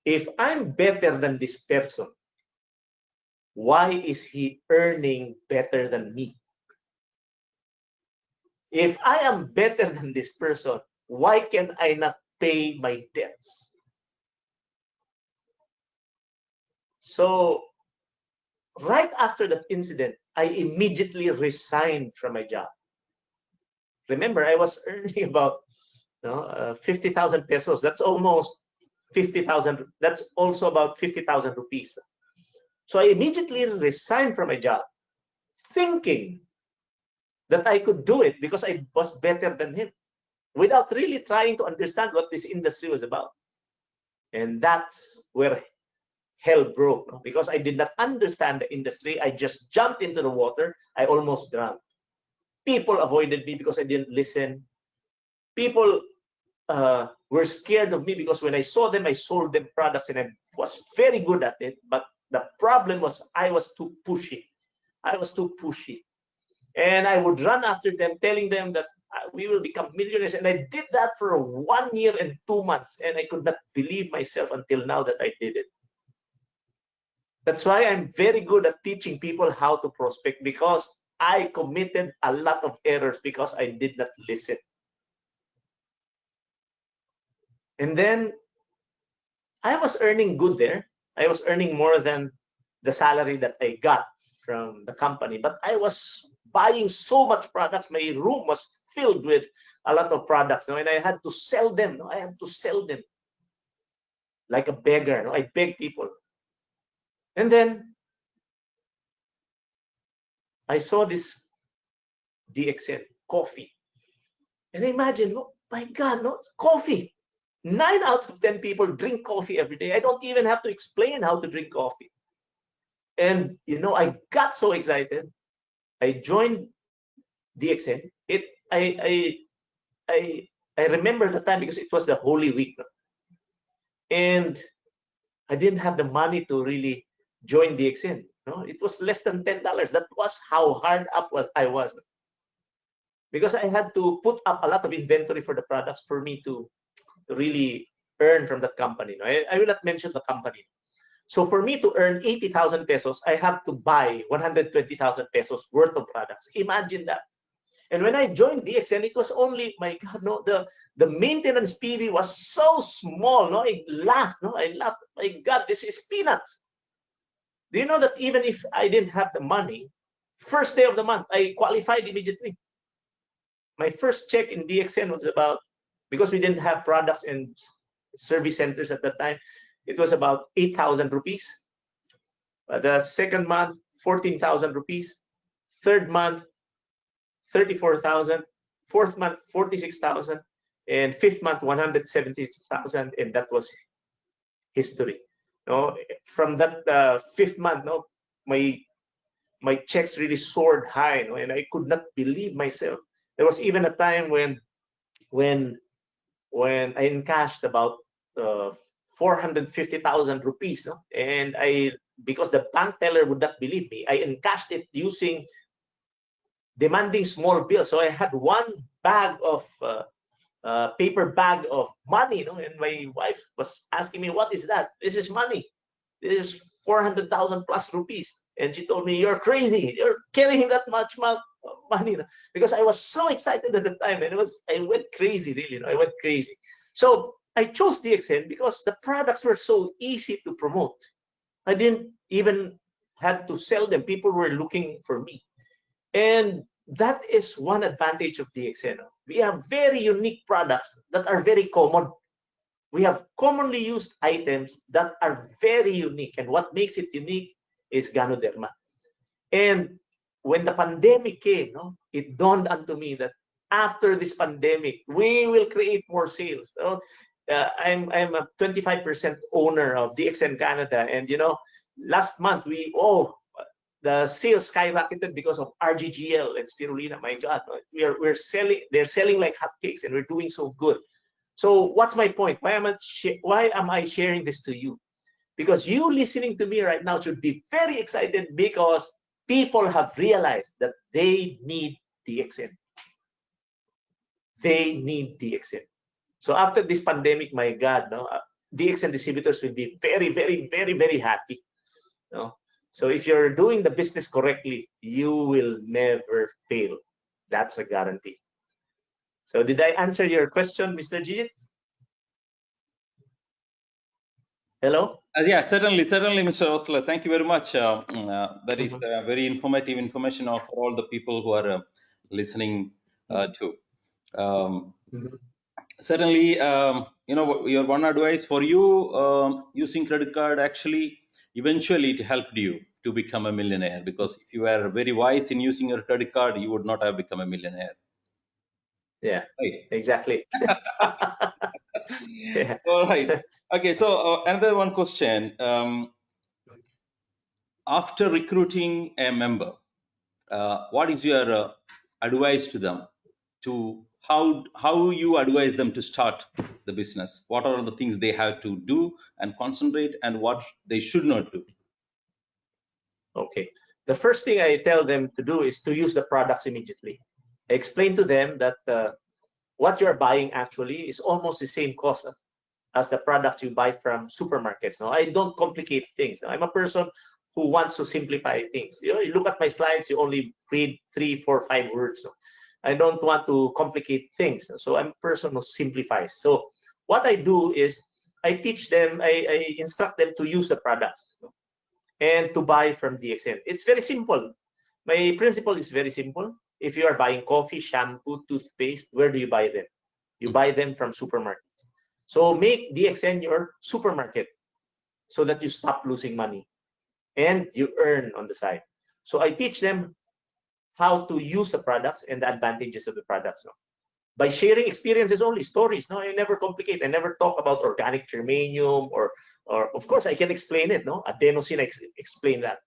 if I'm better than this person, why is he earning better than me? If I am better than this person, why can I not pay my debts? So right after that incident, I immediately resigned from my job. Remember, I was earning about 50,000 pesos. That's almost 50,000. That's also about 50,000 rupees. So I immediately resigned from my job, thinking that I could do it because I was better than him, without really trying to understand what this industry was about. And that's where hell broke, because I did not understand the industry. I just jumped into the water. I almost drowned. People avoided me because I didn't listen. People were scared of me because when I saw them, I sold them products and I was very good at it. But the problem was I was too pushy. And I would run after them, telling them that we will become millionaires. And I did that for 1 year and 2 months. And I could not believe myself until now that I did it. That's why I'm very good at teaching people how to prospect, because I committed a lot of errors because I did not listen. And then I was earning good there. I was earning more than the salary that I got from the company, but I was buying so much products. My room was filled with a lot of products, and I had to sell them. I had to sell them like a beggar. I beg people. And then I saw this DXN coffee, and I imagined, oh my God, no, it's coffee. 9 out of 10 people drink coffee every day. I don't even have to explain how to drink coffee. And I got so excited. I joined DXN. I remember the time because it was the Holy Week, and I didn't have the money to really join DXN. It was less than $10. That was how hard up I was, because I had to put up a lot of inventory for the products for me to really earn from that company. I will not mention the company. So for me to earn 80,000 pesos, I have to buy 120,000 pesos worth of products. Imagine that. And when I joined DXN, it was only, my God, the maintenance PV was so small. I laughed. My God, this is peanuts. Do you know that even if I didn't have the money, first day of the month, I qualified immediately. My first check in DXN was about, because we didn't have products and service centers at that time, it was about 8,000 rupees. The second month, 14,000 rupees. Third month, 34,000. Fourth month, 46,000. And fifth month, 176,000. And that was history. From that fifth month, my checks really soared high, and I could not believe myself. There was even a time when I encashed about 450,000 rupees. No? And because the bank teller would not believe me, I encashed it using demanding small bills. So I had one bag of paper bag of money, and my wife was asking me, "What is that?" "This is money. This is 400,000 plus rupees." And she told me, "You're crazy. You're carrying that much money," because I was so excited at the time, and I went crazy, really. I went crazy. So I chose DXN because the products were so easy to promote. I didn't even have to sell them. People were looking for me. And that is one advantage of DXN. We have very unique products that are very common. We have commonly used items that are very unique. And what makes it unique is Ganoderma. And when the pandemic came, it dawned onto me that after this pandemic, we will create more sales. I'm a 25% owner of DXN Canada. And, last month, the sales skyrocketed because of RGGL and spirulina. My God, we're selling. They're selling like hotcakes, and we're doing so good. So what's my point? Why am I sharing this to you? Because you listening to me right now should be very excited because people have realized that they need DXN. They need DXN. So after this pandemic, my God, DXN distributors will be very, very, very, very happy. So if you're doing the business correctly, you will never fail. That's a guarantee. So did I answer your question, Mr. Jijit? Hello? Yeah, certainly, Mr. Osler. Thank you very much. That is very informative information for all the people who are listening to. Certainly, your one advice for you, using credit card, actually, eventually it helped you to become a millionaire, because if you were very wise in using your credit card, you would not have become a millionaire. Yeah, right. Exactly. Yeah. All right. Okay, so another one question. After recruiting a member, what is your advice to them? To how you advise them to start the business? What are the things they have to do and concentrate, and what they should not do? Okay. The first thing I tell them to do is to use the products immediately. I explain to them that what you're buying actually is almost the same cost as the products you buy from supermarkets. Now, I don't complicate things. I'm a person who wants to simplify things. You look at my slides, you only read 3, 4, 5 words. I don't want to complicate things. So I'm a person who simplifies. So what I do is I teach them, I instruct them to use the products and to buy from DXN. It's very simple. My principle is very simple. If you are buying coffee, shampoo, toothpaste, where do you buy them? You buy them from supermarkets. So make DXN your supermarket so that you stop losing money and you earn on the side. So I teach them how to use the products and the advantages of the products. By sharing experiences only, stories. I never complicate. I never talk about organic germanium or of course I can explain it. Adenosine, I explain that.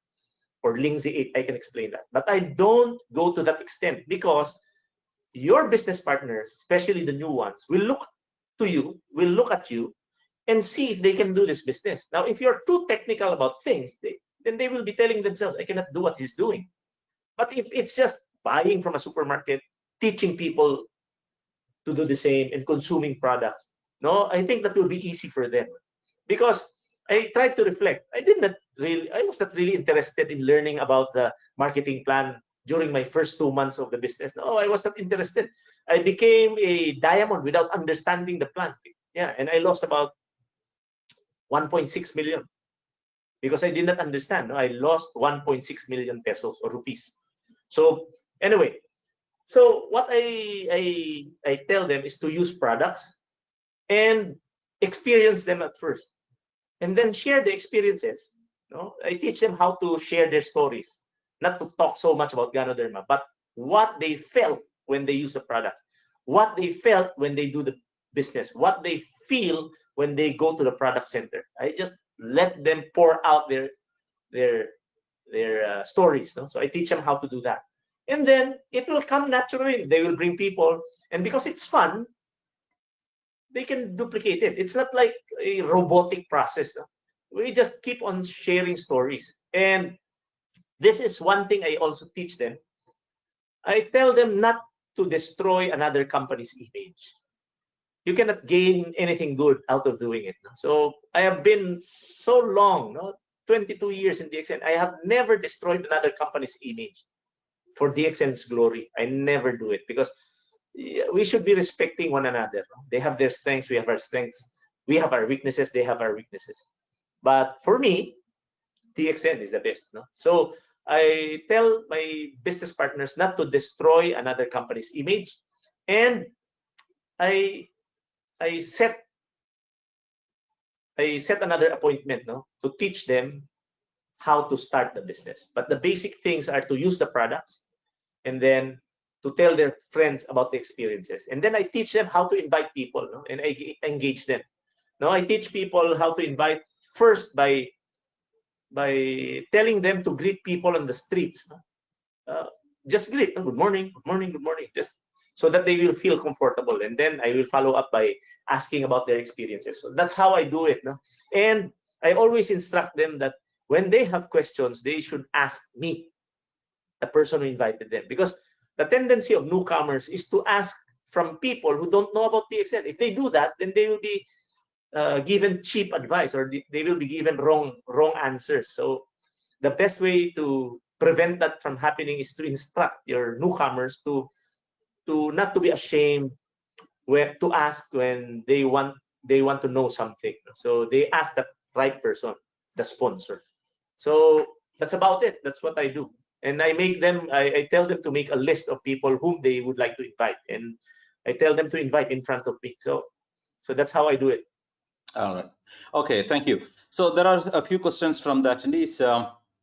Or linseed, I can explain that. But I don't go to that extent because your business partners, especially the new ones, will look to you, will look at you and see if they can do this business. Now, if you're too technical about things, then they will be telling themselves, I cannot do what he's doing. But if it's just buying from a supermarket, teaching people to do the same and consuming products, I think that will be easy for them. Because I tried to reflect. I was not really interested in learning about the marketing plan during my first 2 months of the business. No, I was not interested. I became a diamond without understanding the plan. Yeah, and I lost about 1.6 million because I did not understand. I lost 1.6 million pesos or rupees. So anyway, so what I tell them is to use products and experience them at first, and then share the experiences. I teach them how to share their stories, not to talk so much about Ganoderma, but what they felt when they use the product, what they felt when they do the business, what they feel when they go to the product center. I just let them pour out their stories. So I teach them how to do that, and then it will come naturally. They will bring people, and because it's fun, they can duplicate it. It's not like a robotic process. No? We just keep on sharing stories. And this is one thing I also teach them. I tell them not to destroy another company's image. You cannot gain anything good out of doing it. No? So I have been so long, no? 22 years in DXN. I have never destroyed another company's image for DXN's glory. I never do it because we should be respecting one another. No? They have their strengths, we have our strengths. We have our weaknesses, they have our weaknesses. But for me, DXN is the best. No? So I tell my business partners not to destroy another company's image, and I set another appointment, no, to teach them how to start the business. But the basic things are to use the products, and then to tell their friends about the experiences, and then I teach them how to invite people, no, and I engage them. No, I teach people how to invite first by telling them to greet people on the streets. Just greet, good morning, good morning, good morning, just so that they will feel comfortable. And then I will follow up by asking about their experiences. So that's how I do it. No? And I always instruct them that when they have questions, they should ask me, the person who invited them. Because the tendency of newcomers is to ask from people who don't know about DXN. If they do that, then they will be given cheap advice, or they will be given wrong answers. So the best way to prevent that from happening is to instruct your newcomers to not to be ashamed to ask when they want to know something. So they ask the right person, the sponsor. So that's about it. That's what I do. And I tell them to make a list of people whom they would like to invite, and I tell them to invite in front of me. So that's how I do it. All right. Okay, thank you. So there are a few questions from the attendees.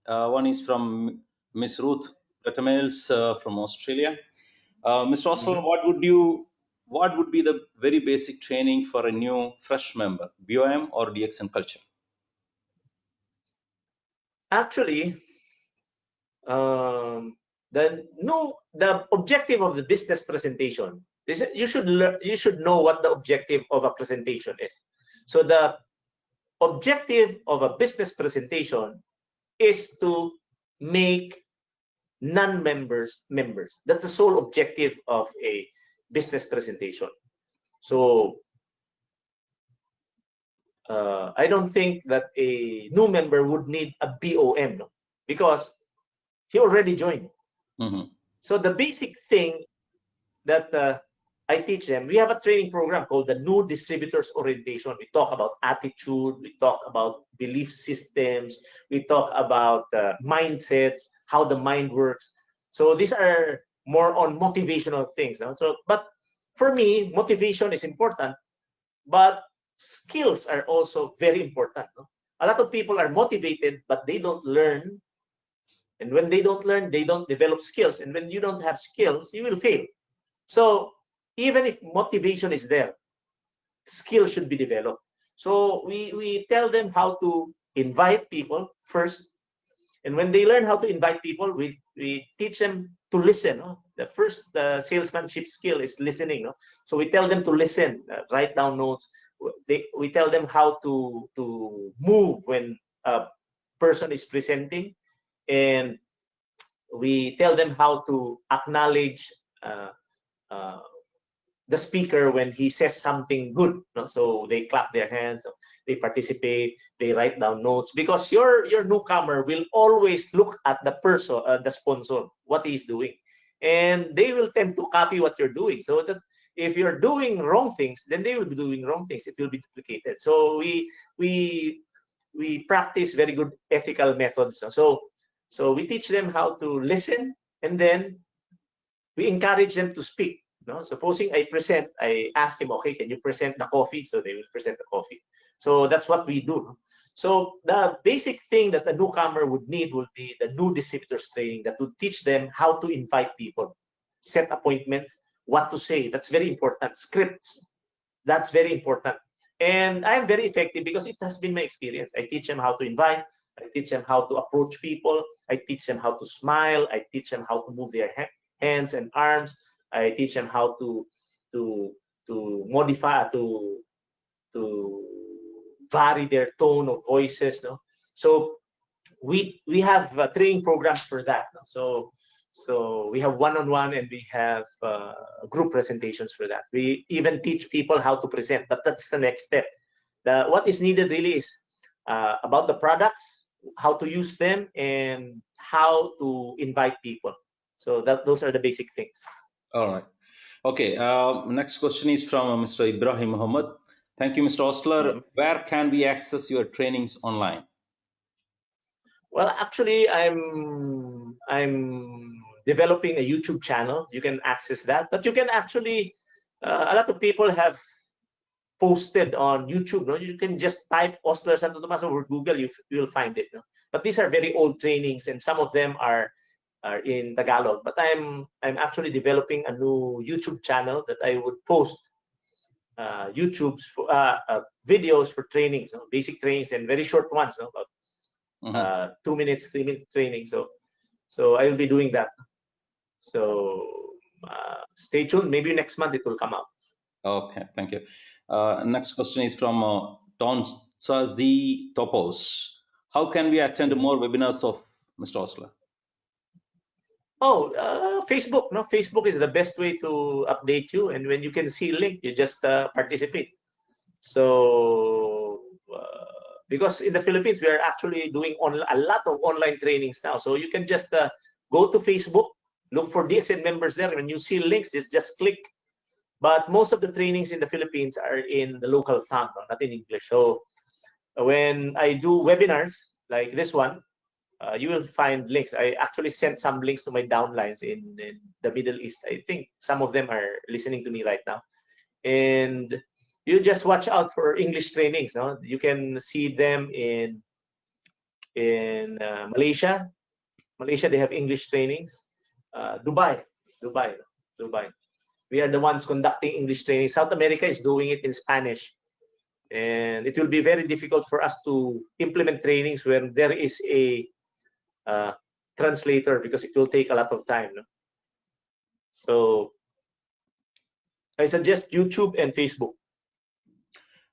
One is from Ms. Ruth Gatamails from Australia. Mr. Osler, what would be the very basic training for a new fresh member, BOM or DXN culture? Actually, the objective of the business presentation is you should know what the objective of a presentation is. So the objective of a business presentation is to make non-members members. That's the sole objective of a business presentation. So I don't think that a new member would need a BOM, no? Because he already joined. Mm-hmm. So the basic thing that I teach them, we have a training program called the New Distributors Orientation. We talk about attitude, we talk about belief systems, we talk about mindsets, how the mind works. So these are more on motivational things. No? So, but for me, motivation is important, but skills are also very important. No? A lot of people are motivated, but they don't learn. And when they don't learn, they don't develop skills. And when you don't have skills, you will fail. So even if motivation is there, skills should be developed. So we tell them how to invite people first. And when they learn how to invite people, we teach them to listen. No? The first salesmanship skill is listening. No? So we tell them to listen, write down notes. We tell them how to move when a person is presenting. And we tell them how to acknowledge the speaker when he says something good. No? So they clap their hands, they participate, they write down notes, because your newcomer will always look at the person, the sponsor, what he's doing, and they will tend to copy what you're doing. So that if you're doing wrong things, then they will be doing wrong things. It will be duplicated. So we practice very good ethical methods. So we teach them how to listen, and then we encourage them to speak. No? Supposing I present, I ask him, okay, can you present the coffee? So they will present the coffee. So that's what we do. So the basic thing that a newcomer would need would be the new distributors training that would teach them how to invite people, set appointments, what to say. That's very important. Scripts, that's very important. And I'm very effective because it has been my experience. I teach them how to invite. I teach them how to approach people. I teach them how to smile. I teach them how to move their hands and arms. I teach them how to modify, to vary their tone of voices. No? So we have training programs for that. No? So we have one-on-one and we have group presentations for that. We even teach people how to present, but that's the next step. What is needed really is about the products, how to use them, and how to invite people. So those are the basic things. All right. Okay. Next question is from Mr. Ibrahim Muhammad. Thank you, Mr. Osler. Where can we access your trainings online? Well, actually, I'm developing a YouTube channel. You can access that, but you can actually a lot of people have posted on YouTube. No? You can just type Osler Santo Tomas over Google, you'll find it. No? But these are very old trainings, and some of them are in Tagalog. But I'm actually developing a new YouTube channel that I would post YouTube's for, videos for trainings, no? Basic trainings and very short ones, no? About 2 minutes, 3 minutes training. So I will be doing that. So stay tuned. Maybe next month it will come out. Okay, thank you. Next question is from Tonsazi Topos. How can we attend more webinars of Mr. Osler? Oh, Facebook. No, Facebook is the best way to update you. And when you can see a link, you just participate. So because in the Philippines, we are actually doing a lot of online trainings now. So you can just go to Facebook, look for DXN members there. When you see links, just click. But most of the trainings in the Philippines are in the local tongue, not in English. So when I do webinars like this one, you will find links. I actually sent some links to my downlines in the Middle East. I think some of them are listening to me right now. And you just watch out for English trainings. No? You can see them in Malaysia. Malaysia, they have English trainings. Dubai. We are the ones conducting English training. South America is doing it in Spanish. And it will be very difficult for us to implement trainings where there is a translator, because it will take a lot of time. No? So I suggest YouTube and Facebook.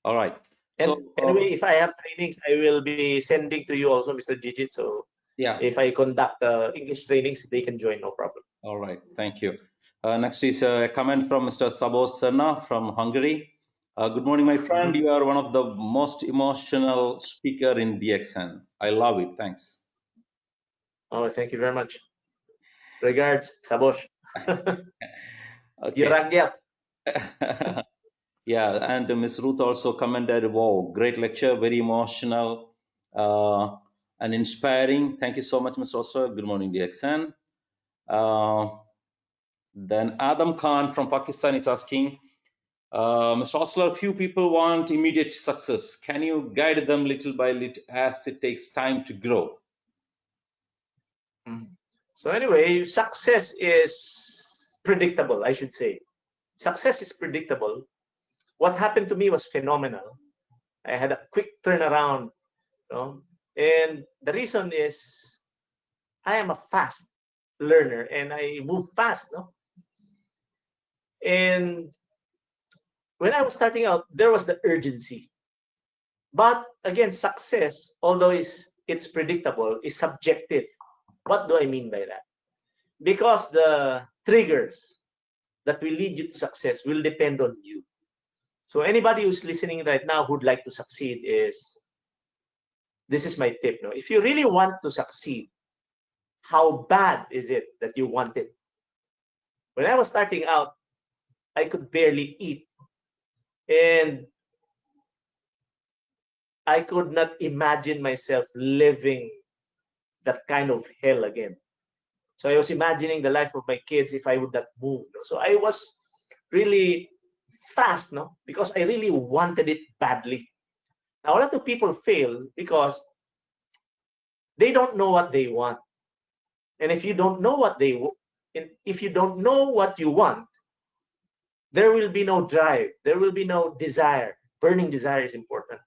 All right. And so, anyway, if I have trainings, I will be sending to you also, Mr. Gigit. So yeah, if I conduct English trainings, they can join, no problem. All right. Thank you. Next is a comment from Mr. Sabos Serna from Hungary. Good morning, my friend. You are one of the most emotional speaker in DXN. I love it. Thanks. Oh, thank you very much. Regards, Sabos. Okay. Yeah, and Ms. Ruth also commented, wow, great lecture, very emotional and inspiring. Thank you so much, Mr. Osler. Good morning, DXN. Then Adam Khan from Pakistan is asking, Mr. Osler, few people want immediate success. Can you guide them little by little as it takes time to grow? So anyway, success is predictable, I should say. Success is predictable. What happened to me was phenomenal. I had a quick turnaround, you know? And the reason is I am a fast learner and I move fast, no? And when I was starting out, there was the urgency. But again, success, although it's predictable, is subjective. What do I mean by that? Because the triggers that will lead you to success will depend on you. So anybody who's listening right now who'd like to succeed, this is my tip. No? If you really want to succeed, how bad is it that you want it? When I was starting out, I could barely eat. And I could not imagine myself living that kind of hell again. So I was imagining the life of my kids if I would not move. No? So I was really fast, no? Because I really wanted it badly. Now, a lot of people fail because they don't know what they want. And if you don't know what if you don't know what you want, there will be no drive. There will be no desire. Burning desire is important.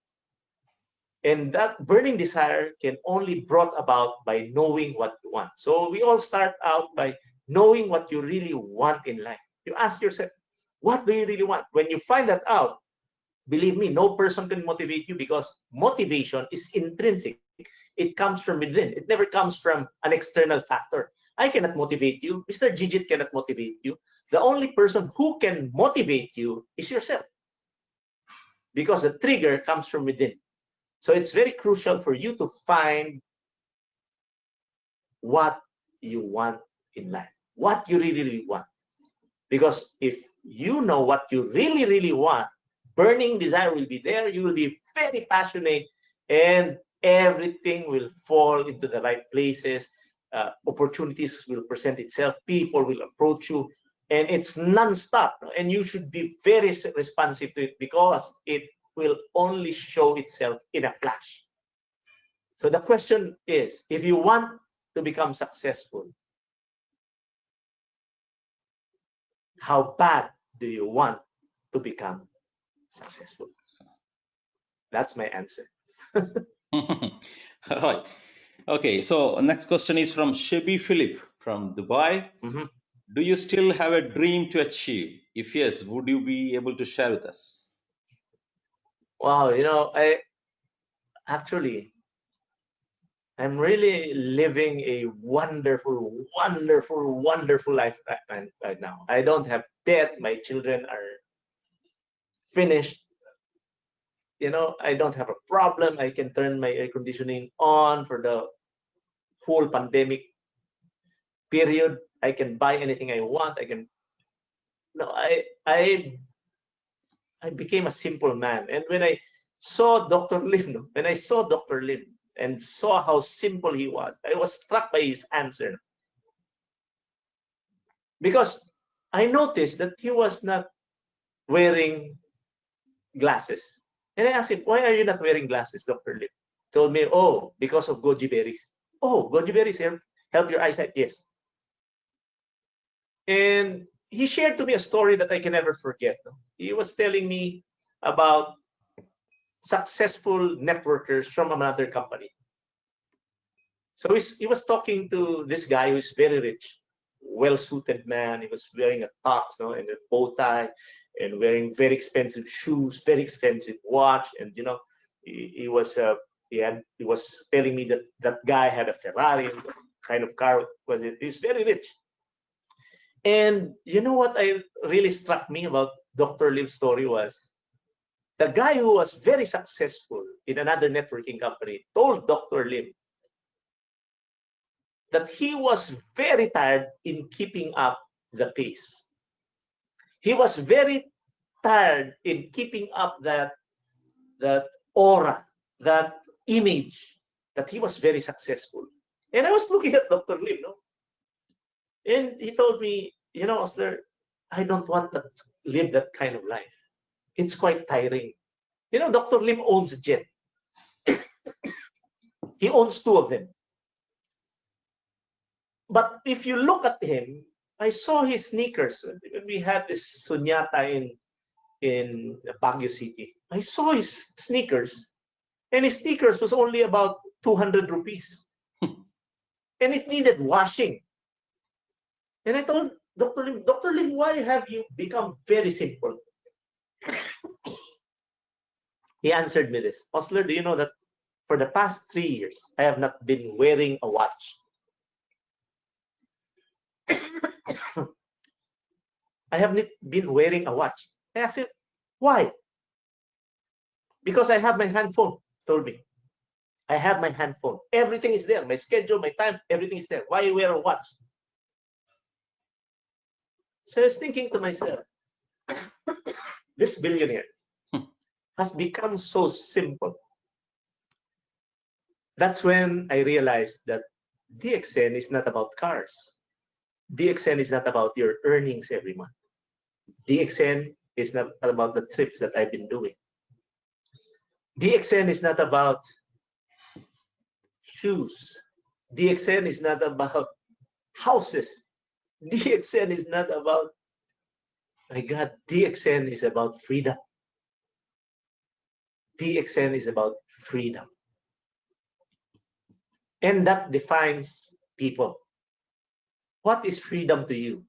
And that burning desire can only be brought about by knowing what you want. So we all start out by knowing what you really want in life. You ask yourself, what do you really want? When you find that out, Believe me, no person can motivate you because motivation is intrinsic. It comes from within. It never comes from an external factor. I cannot motivate you. Mr. Gigit cannot motivate you. The only person who can motivate you is yourself, because the trigger comes from within. So it's very crucial for you to find what you want in life, what you really, really want. Because if you know what you really, really want, burning desire will be there. You will be very passionate, and everything will fall into the right places. Opportunities will present itself. People will approach you, and it's non-stop. And you should be very responsive to it, because it will only show itself in a flash. So the question is, if you want to become successful, how bad do you want to become successful? That's my answer. All right. Okay, so next question is from Shebi Philip from Dubai. Mhm. Do you still have a dream to achieve? If yes, would you be able to share with us? Wow, I'm really living a wonderful, wonderful, wonderful life right now. I don't have debt. My children are finished. I don't have a problem. I can turn my air conditioning on for the whole pandemic period. I can buy anything I want. I became a simple man. And when I saw Dr. Lim, and saw how simple he was, I was struck by his answer. Because I noticed that he was not wearing glasses. And I asked him, why are you not wearing glasses, Dr. Lim? He told me, oh, because of goji berries. Oh, goji berries help your eyesight? Yes. And he shared to me a story that I can never forget. He was telling me about successful networkers from another company. So he was talking to this guy who's very rich, well-suited man. He was wearing a tux, and a bow tie, and wearing very expensive shoes, very expensive watch, and he was telling me that that guy had a Ferrari. Kind of car was it? He's very rich. And you know what really struck me about Dr. Lim's story was the guy who was very successful in another networking company told Dr. Lim that he was very tired in keeping up the pace. He was very tired in keeping up that aura, that image, that he was very successful. And I was looking at Dr. Lim, and he told me, Osler, I don't want to live that kind of life. It's quite tiring. Dr. Lim owns a jet. He owns two of them. But if you look at him, I saw his sneakers. We had this sunyata in Baguio City. I saw his sneakers, and his sneakers was only about 200 rupees. And it needed washing. And I told Dr. Lim, why have you become very simple? He answered me this. Osler, do you know that for the past 3 years, I have not been wearing a watch? I have not been wearing a watch. I asked him, why? Because I have my handphone, told me. I have my handphone. Everything is there. My schedule, my time, everything is there. Why wear a watch? So I was thinking to myself, this billionaire has become so simple. That's when I realized that DXN is not about cars. DXN is not about your earnings every month. DXN is not about the trips that I've been doing. DXN is not about shoes. DXN is not about houses. DXN is not about, my God, DXN is about freedom. DXN is about freedom. And that defines people. What is freedom to you?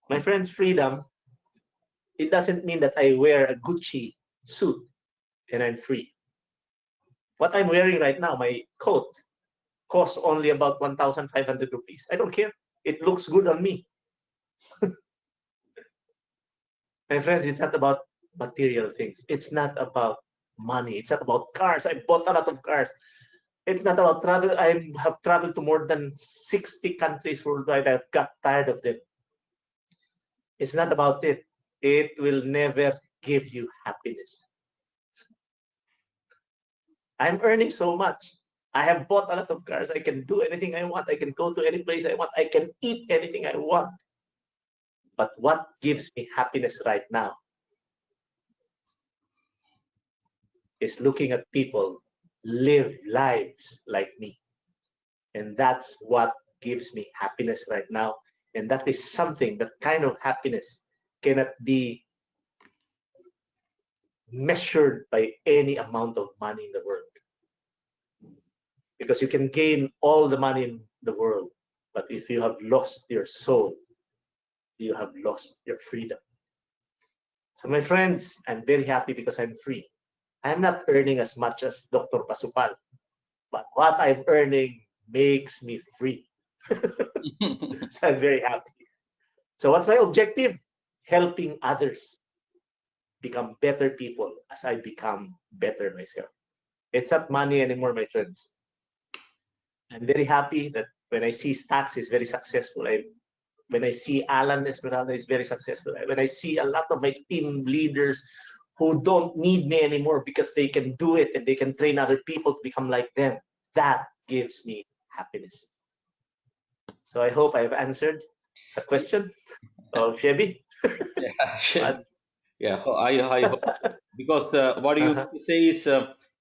My friends, freedom it doesn't mean that I wear a Gucci suit and I'm free. What I'm wearing right now, my coat, costs only about 1,500 rupees. I don't care. It looks good on me. My friends, it's not about material things. It's not about money. It's not about cars. I bought a lot of cars. It's not about travel. I have traveled to more than 60 countries worldwide. I've got tired of them. It's not about it. It will never give you happiness. I'm earning so much. I have bought a lot of cars. I can do anything I want. I can go to any place I want. I can eat anything I want. But what gives me happiness right now is looking at people live lives like me. And that's what gives me happiness right now. And that is something, that kind of happiness cannot be measured by any amount of money in the world. Because you can gain all the money in the world, but if you have lost your soul, you have lost your freedom. So my friends, I'm very happy because I'm free. I'm not earning as much as Dr. Pasupal, but what I'm earning makes me free. So I'm very happy. So what's my objective? Helping others become better people as I become better myself. It's not money anymore, my friends. I'm very happy that when I see Stax is very successful, when I see Alan Esmeralda is very successful, when I see a lot of my team leaders who don't need me anymore because they can do it and they can train other people to become like them, that gives me happiness. So I hope I have answered the question of Chevy. Yeah, sure. Yeah, I hope, because what you say is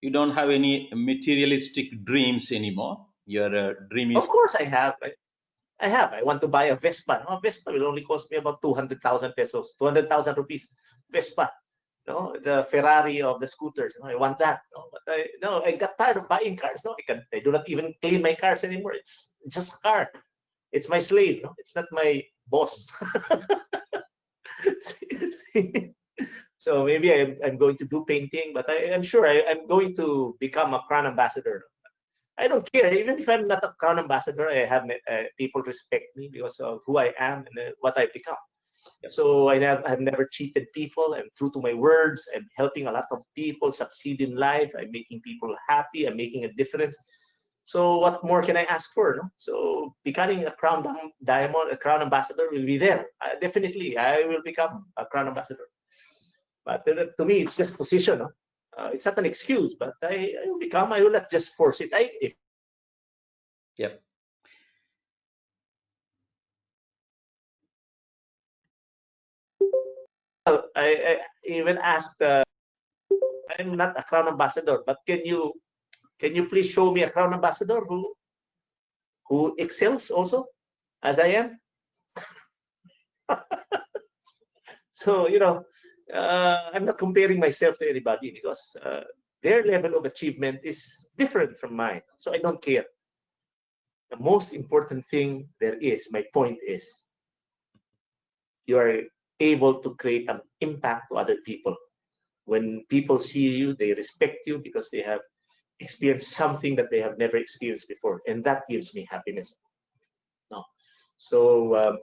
you don't have any materialistic dreams anymore. Your dream is. Of course I have. I want to buy a Vespa. No, Vespa will only cost me about 200,000 pesos, 200,000 rupees. Vespa, no, the Ferrari of the scooters. No, I want that. No, I got tired of buying cars. No, I do not even clean my cars anymore. It's just a car. It's my slave. No, it's not my boss. So maybe I'm going to do painting, but I'm sure I'm going to become a Crown Ambassador. I don't care. Even if I'm not a Crown Ambassador, I have people respect me because of who I am and what I've become. So I've never cheated people. I'm true to my words. I'm helping a lot of people succeed in life. I'm making people happy. I'm making a difference. So what more can I ask for? No? So becoming a Crown Diamond, a Crown Ambassador will be there. Definitely, I will become a Crown Ambassador. But to me, it's just position. No? It's not an excuse, but I will become. I will not just force it. Yep. I even asked. I'm not a Crown Ambassador, but can you please show me a Crown Ambassador who excels also as I am? So I'm not comparing myself to anybody because their level of achievement is different from mine. So I don't care. The most important thing there is, my point is, you are able to create an impact to other people. When people see you, they respect you because they have experienced something that they have never experienced before, and that gives me happiness. No, so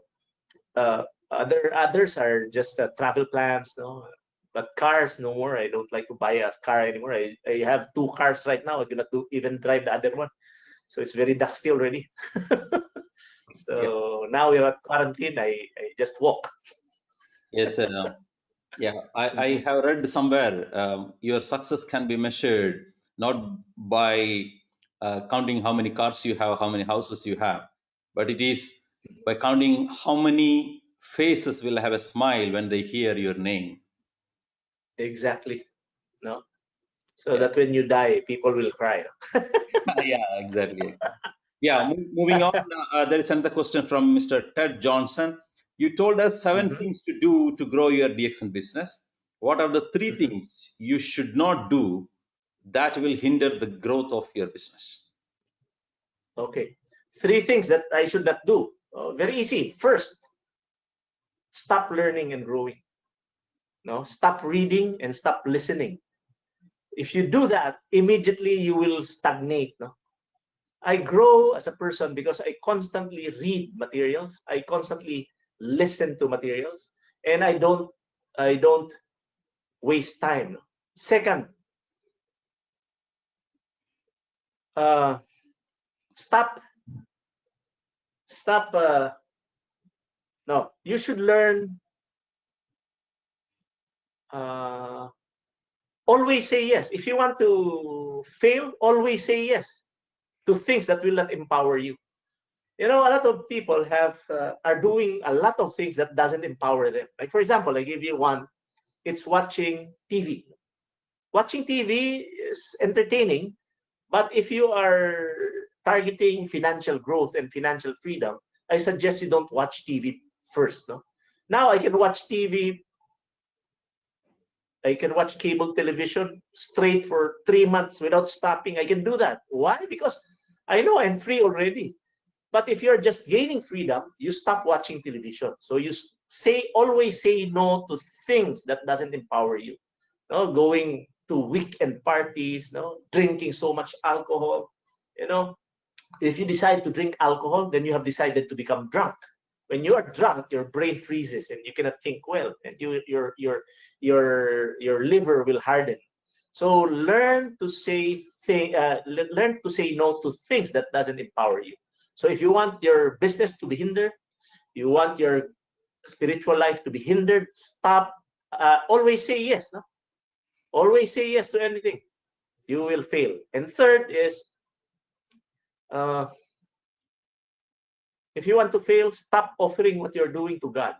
others are just travel plans, no. But cars, no more. I don't like to buy a car anymore. I have 2 cars right now. I cannot even drive the other one, so it's very dusty already. So now we're at quarantine. I just walk. Yes. Yeah, I have read somewhere your success can be measured not by counting how many cars you have, how many houses you have, but it is by counting how many faces will have a smile when they hear your name. Exactly. No. So that when you die, people will cry. Yeah, exactly. Yeah, moving on. There is another question from Mr. Ted Johnson. You told us 7 things to do to grow your DXN business. What are the 3 things you should not do that will hinder the growth of your business? Okay. 3 things that I should not do. Very easy. First, stop learning and growing. No, stop reading and stop listening. If you do that, immediately you will stagnate. No? I grow as a person because I constantly read materials. I constantly listen to materials, and I don't waste time. Second, stop. No, you should learn. Always say yes. If you want to fail, always say yes to things that will not empower you. You know, a lot of people are doing a lot of things that doesn't empower them. Like, for example, I give you one. It's watching TV. Watching TV is entertaining, but if you are targeting financial growth and financial freedom, I suggest you don't watch TV first. No? Now I can watch TV. I can watch cable television straight for 3 months without stopping. I can do that. Why? Because I know I'm free already. But if you're just gaining freedom, you stop watching television. So you always say no to things that doesn't empower you. No, going to weekend parties, no, drinking so much alcohol. You know, if you decide to drink alcohol, then you have decided to become drunk. When you are drunk, your brain freezes and you cannot think well, and your liver will harden. So learn to say no to things that doesn't empower you. So if you want your business to be hindered, you want your spiritual life to be hindered, stop. Always say yes. No? Always say yes to anything. You will fail. And third is, if you want to fail, stop offering what you're doing to God.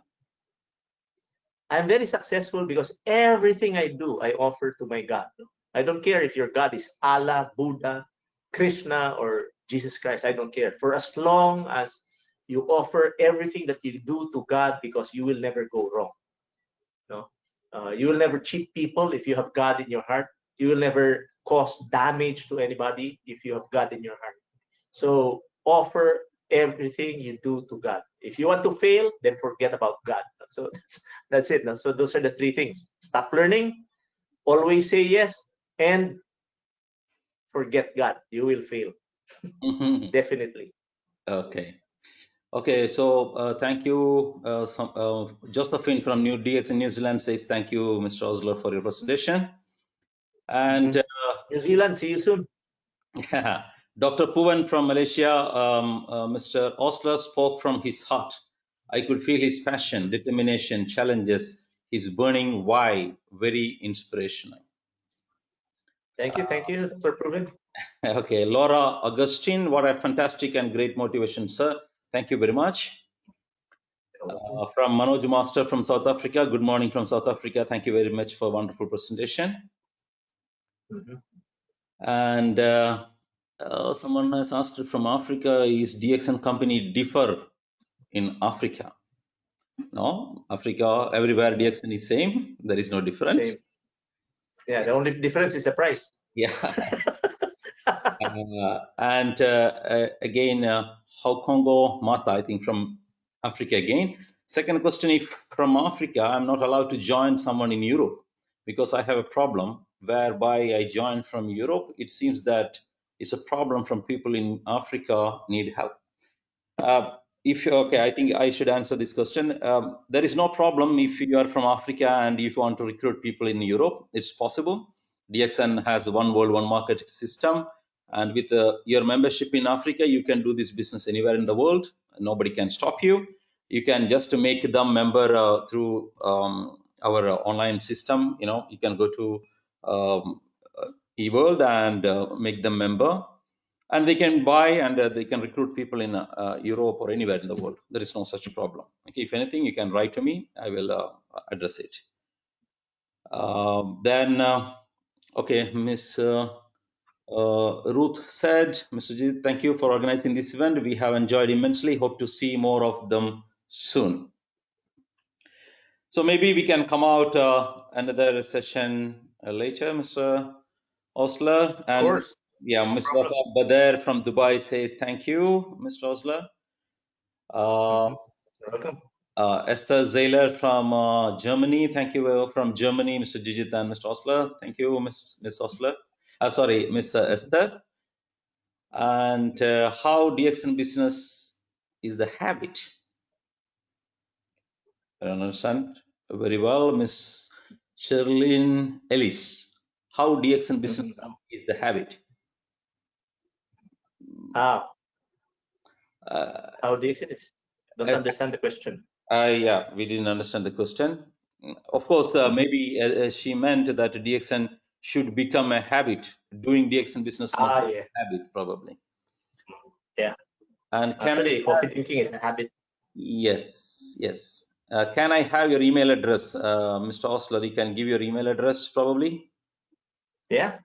I'm very successful because everything I do, I offer to my God. I don't care if your God is Allah, Buddha, Krishna, or Jesus Christ. I don't care. For as long as you offer everything that you do to God, because you will never go wrong. No? You will never cheat people if you have God in your heart. You will never cause damage to anybody if you have God in your heart. So offer everything you do to God. If you want to fail, then forget about God. So that's it. So those are the three things. Stop learning, always say yes, and forget God. You will fail. Definitely. Okay. Okay, so thank you. Josephine from New DXN New Zealand says thank you, Mr. Osler, for your presentation. And New Zealand, see you soon. Dr. Puvan from Malaysia, Mr. Osler spoke from his heart. I could feel his passion, determination, challenges, his burning why, very inspirational. Thank you, Dr. Puvan. Okay, Laura Augustine, what a fantastic and great motivation, sir. Thank you very much. From Manoj Master from South Africa, good morning from South Africa. Thank you very much for a wonderful presentation. And someone has asked from Africa, is DXN company differ in Africa? No, Africa, everywhere DXN is same. There is no difference. Same. Yeah, the only difference is the price. Yeah. And again, how Congo Mata, I think from Africa again. Second question, if from Africa, I'm not allowed to join someone in Europe because I have a problem whereby I join from Europe. It seems that it's a problem from people in Africa need help. Okay, I think I should answer this question. There is no problem if you are from Africa and if you want to recruit people in Europe, it's possible. DXN has one world, one market system. And with your membership in Africa, you can do this business anywhere in the world. Nobody can stop you. You can just make them member through our online system. You know, you can go to eWorld and make them member. And they can buy and they can recruit people in Europe or anywhere in the world. There is no such problem. Okay, if anything, you can write to me. I will address it. Okay, Miss Ruth said, Mr. G, thank you for organizing this event. We have enjoyed immensely. Hope to see more of them soon. So maybe we can come out another session later, Mr. Osler. And of course. yeah, Mr. Bader from Dubai says thank you, Mr. Osler. You're welcome. Esther Zailer from Germany. Thank you from Germany, Mr. Jijit and Mr. Osler. Thank you, Miss Osler. Sorry, Miss Esther. And how DXN business is the habit. I don't understand very well, Miss Sherlyn Ellis. How DXN business is the habit. How Uh, DXN is? Don't understand the question. Yeah, we didn't understand the question. Of course, maybe she meant that DXN should become a habit. Doing DXN business must be a habit, probably. Yeah. And Actually, coffee drinking is a habit. Yes, yes. Can I have your email address, Mr. Osler? You can give your email address, probably. Yeah.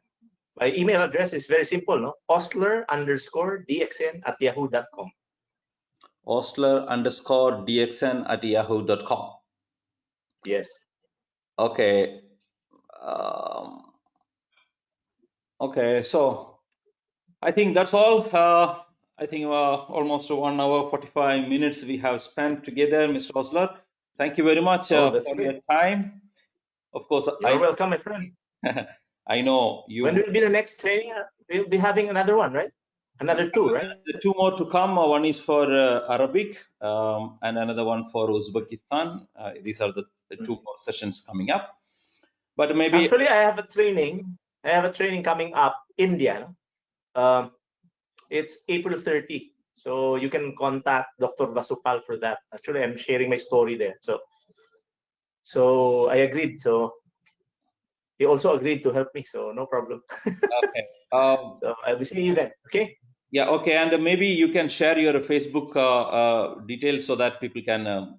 My email address is very simple, no? Osler_DXN@yahoo.com. Osler_DXN@yahoo.com. Yes. Okay. Okay, so I think that's all. I think almost 1 hour 45 minutes we have spent together, Mr. Osler. Thank you very much for your time. Of course, you're welcome, my friend. I know you. When will be the next training? We'll be having another one, right? Another two, right? Two more to come. One is for Arabic and another one for Uzbekistan. These are the two more sessions coming up. But maybe actually, I have a training. Coming up, India. It's April 30. So you can contact Dr. Vasupal for that. Actually, I'm sharing my story there. So I agreed. So he also agreed to help me. So no problem. Okay. So I will see you then. Okay. Yeah. Okay. And maybe you can share your Facebook details so that people can,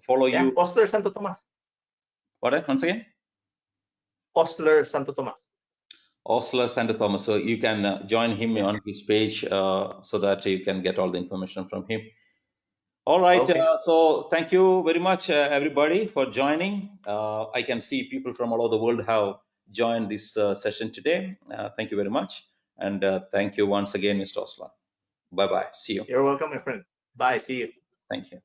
follow you. Osler Santo Tomas. What? Once again. Osler Santo Tomas. Osler Santo Tomas. So you can join him on his page so that you can get all the information from him. All right. Okay. So thank you very much, everybody, for joining. I can see people from all over the world have joined this session today. Thank you very much. And thank you once again, Mr. Osler. Bye-bye. See you. You're welcome, my friend. Bye. See you. Thank you.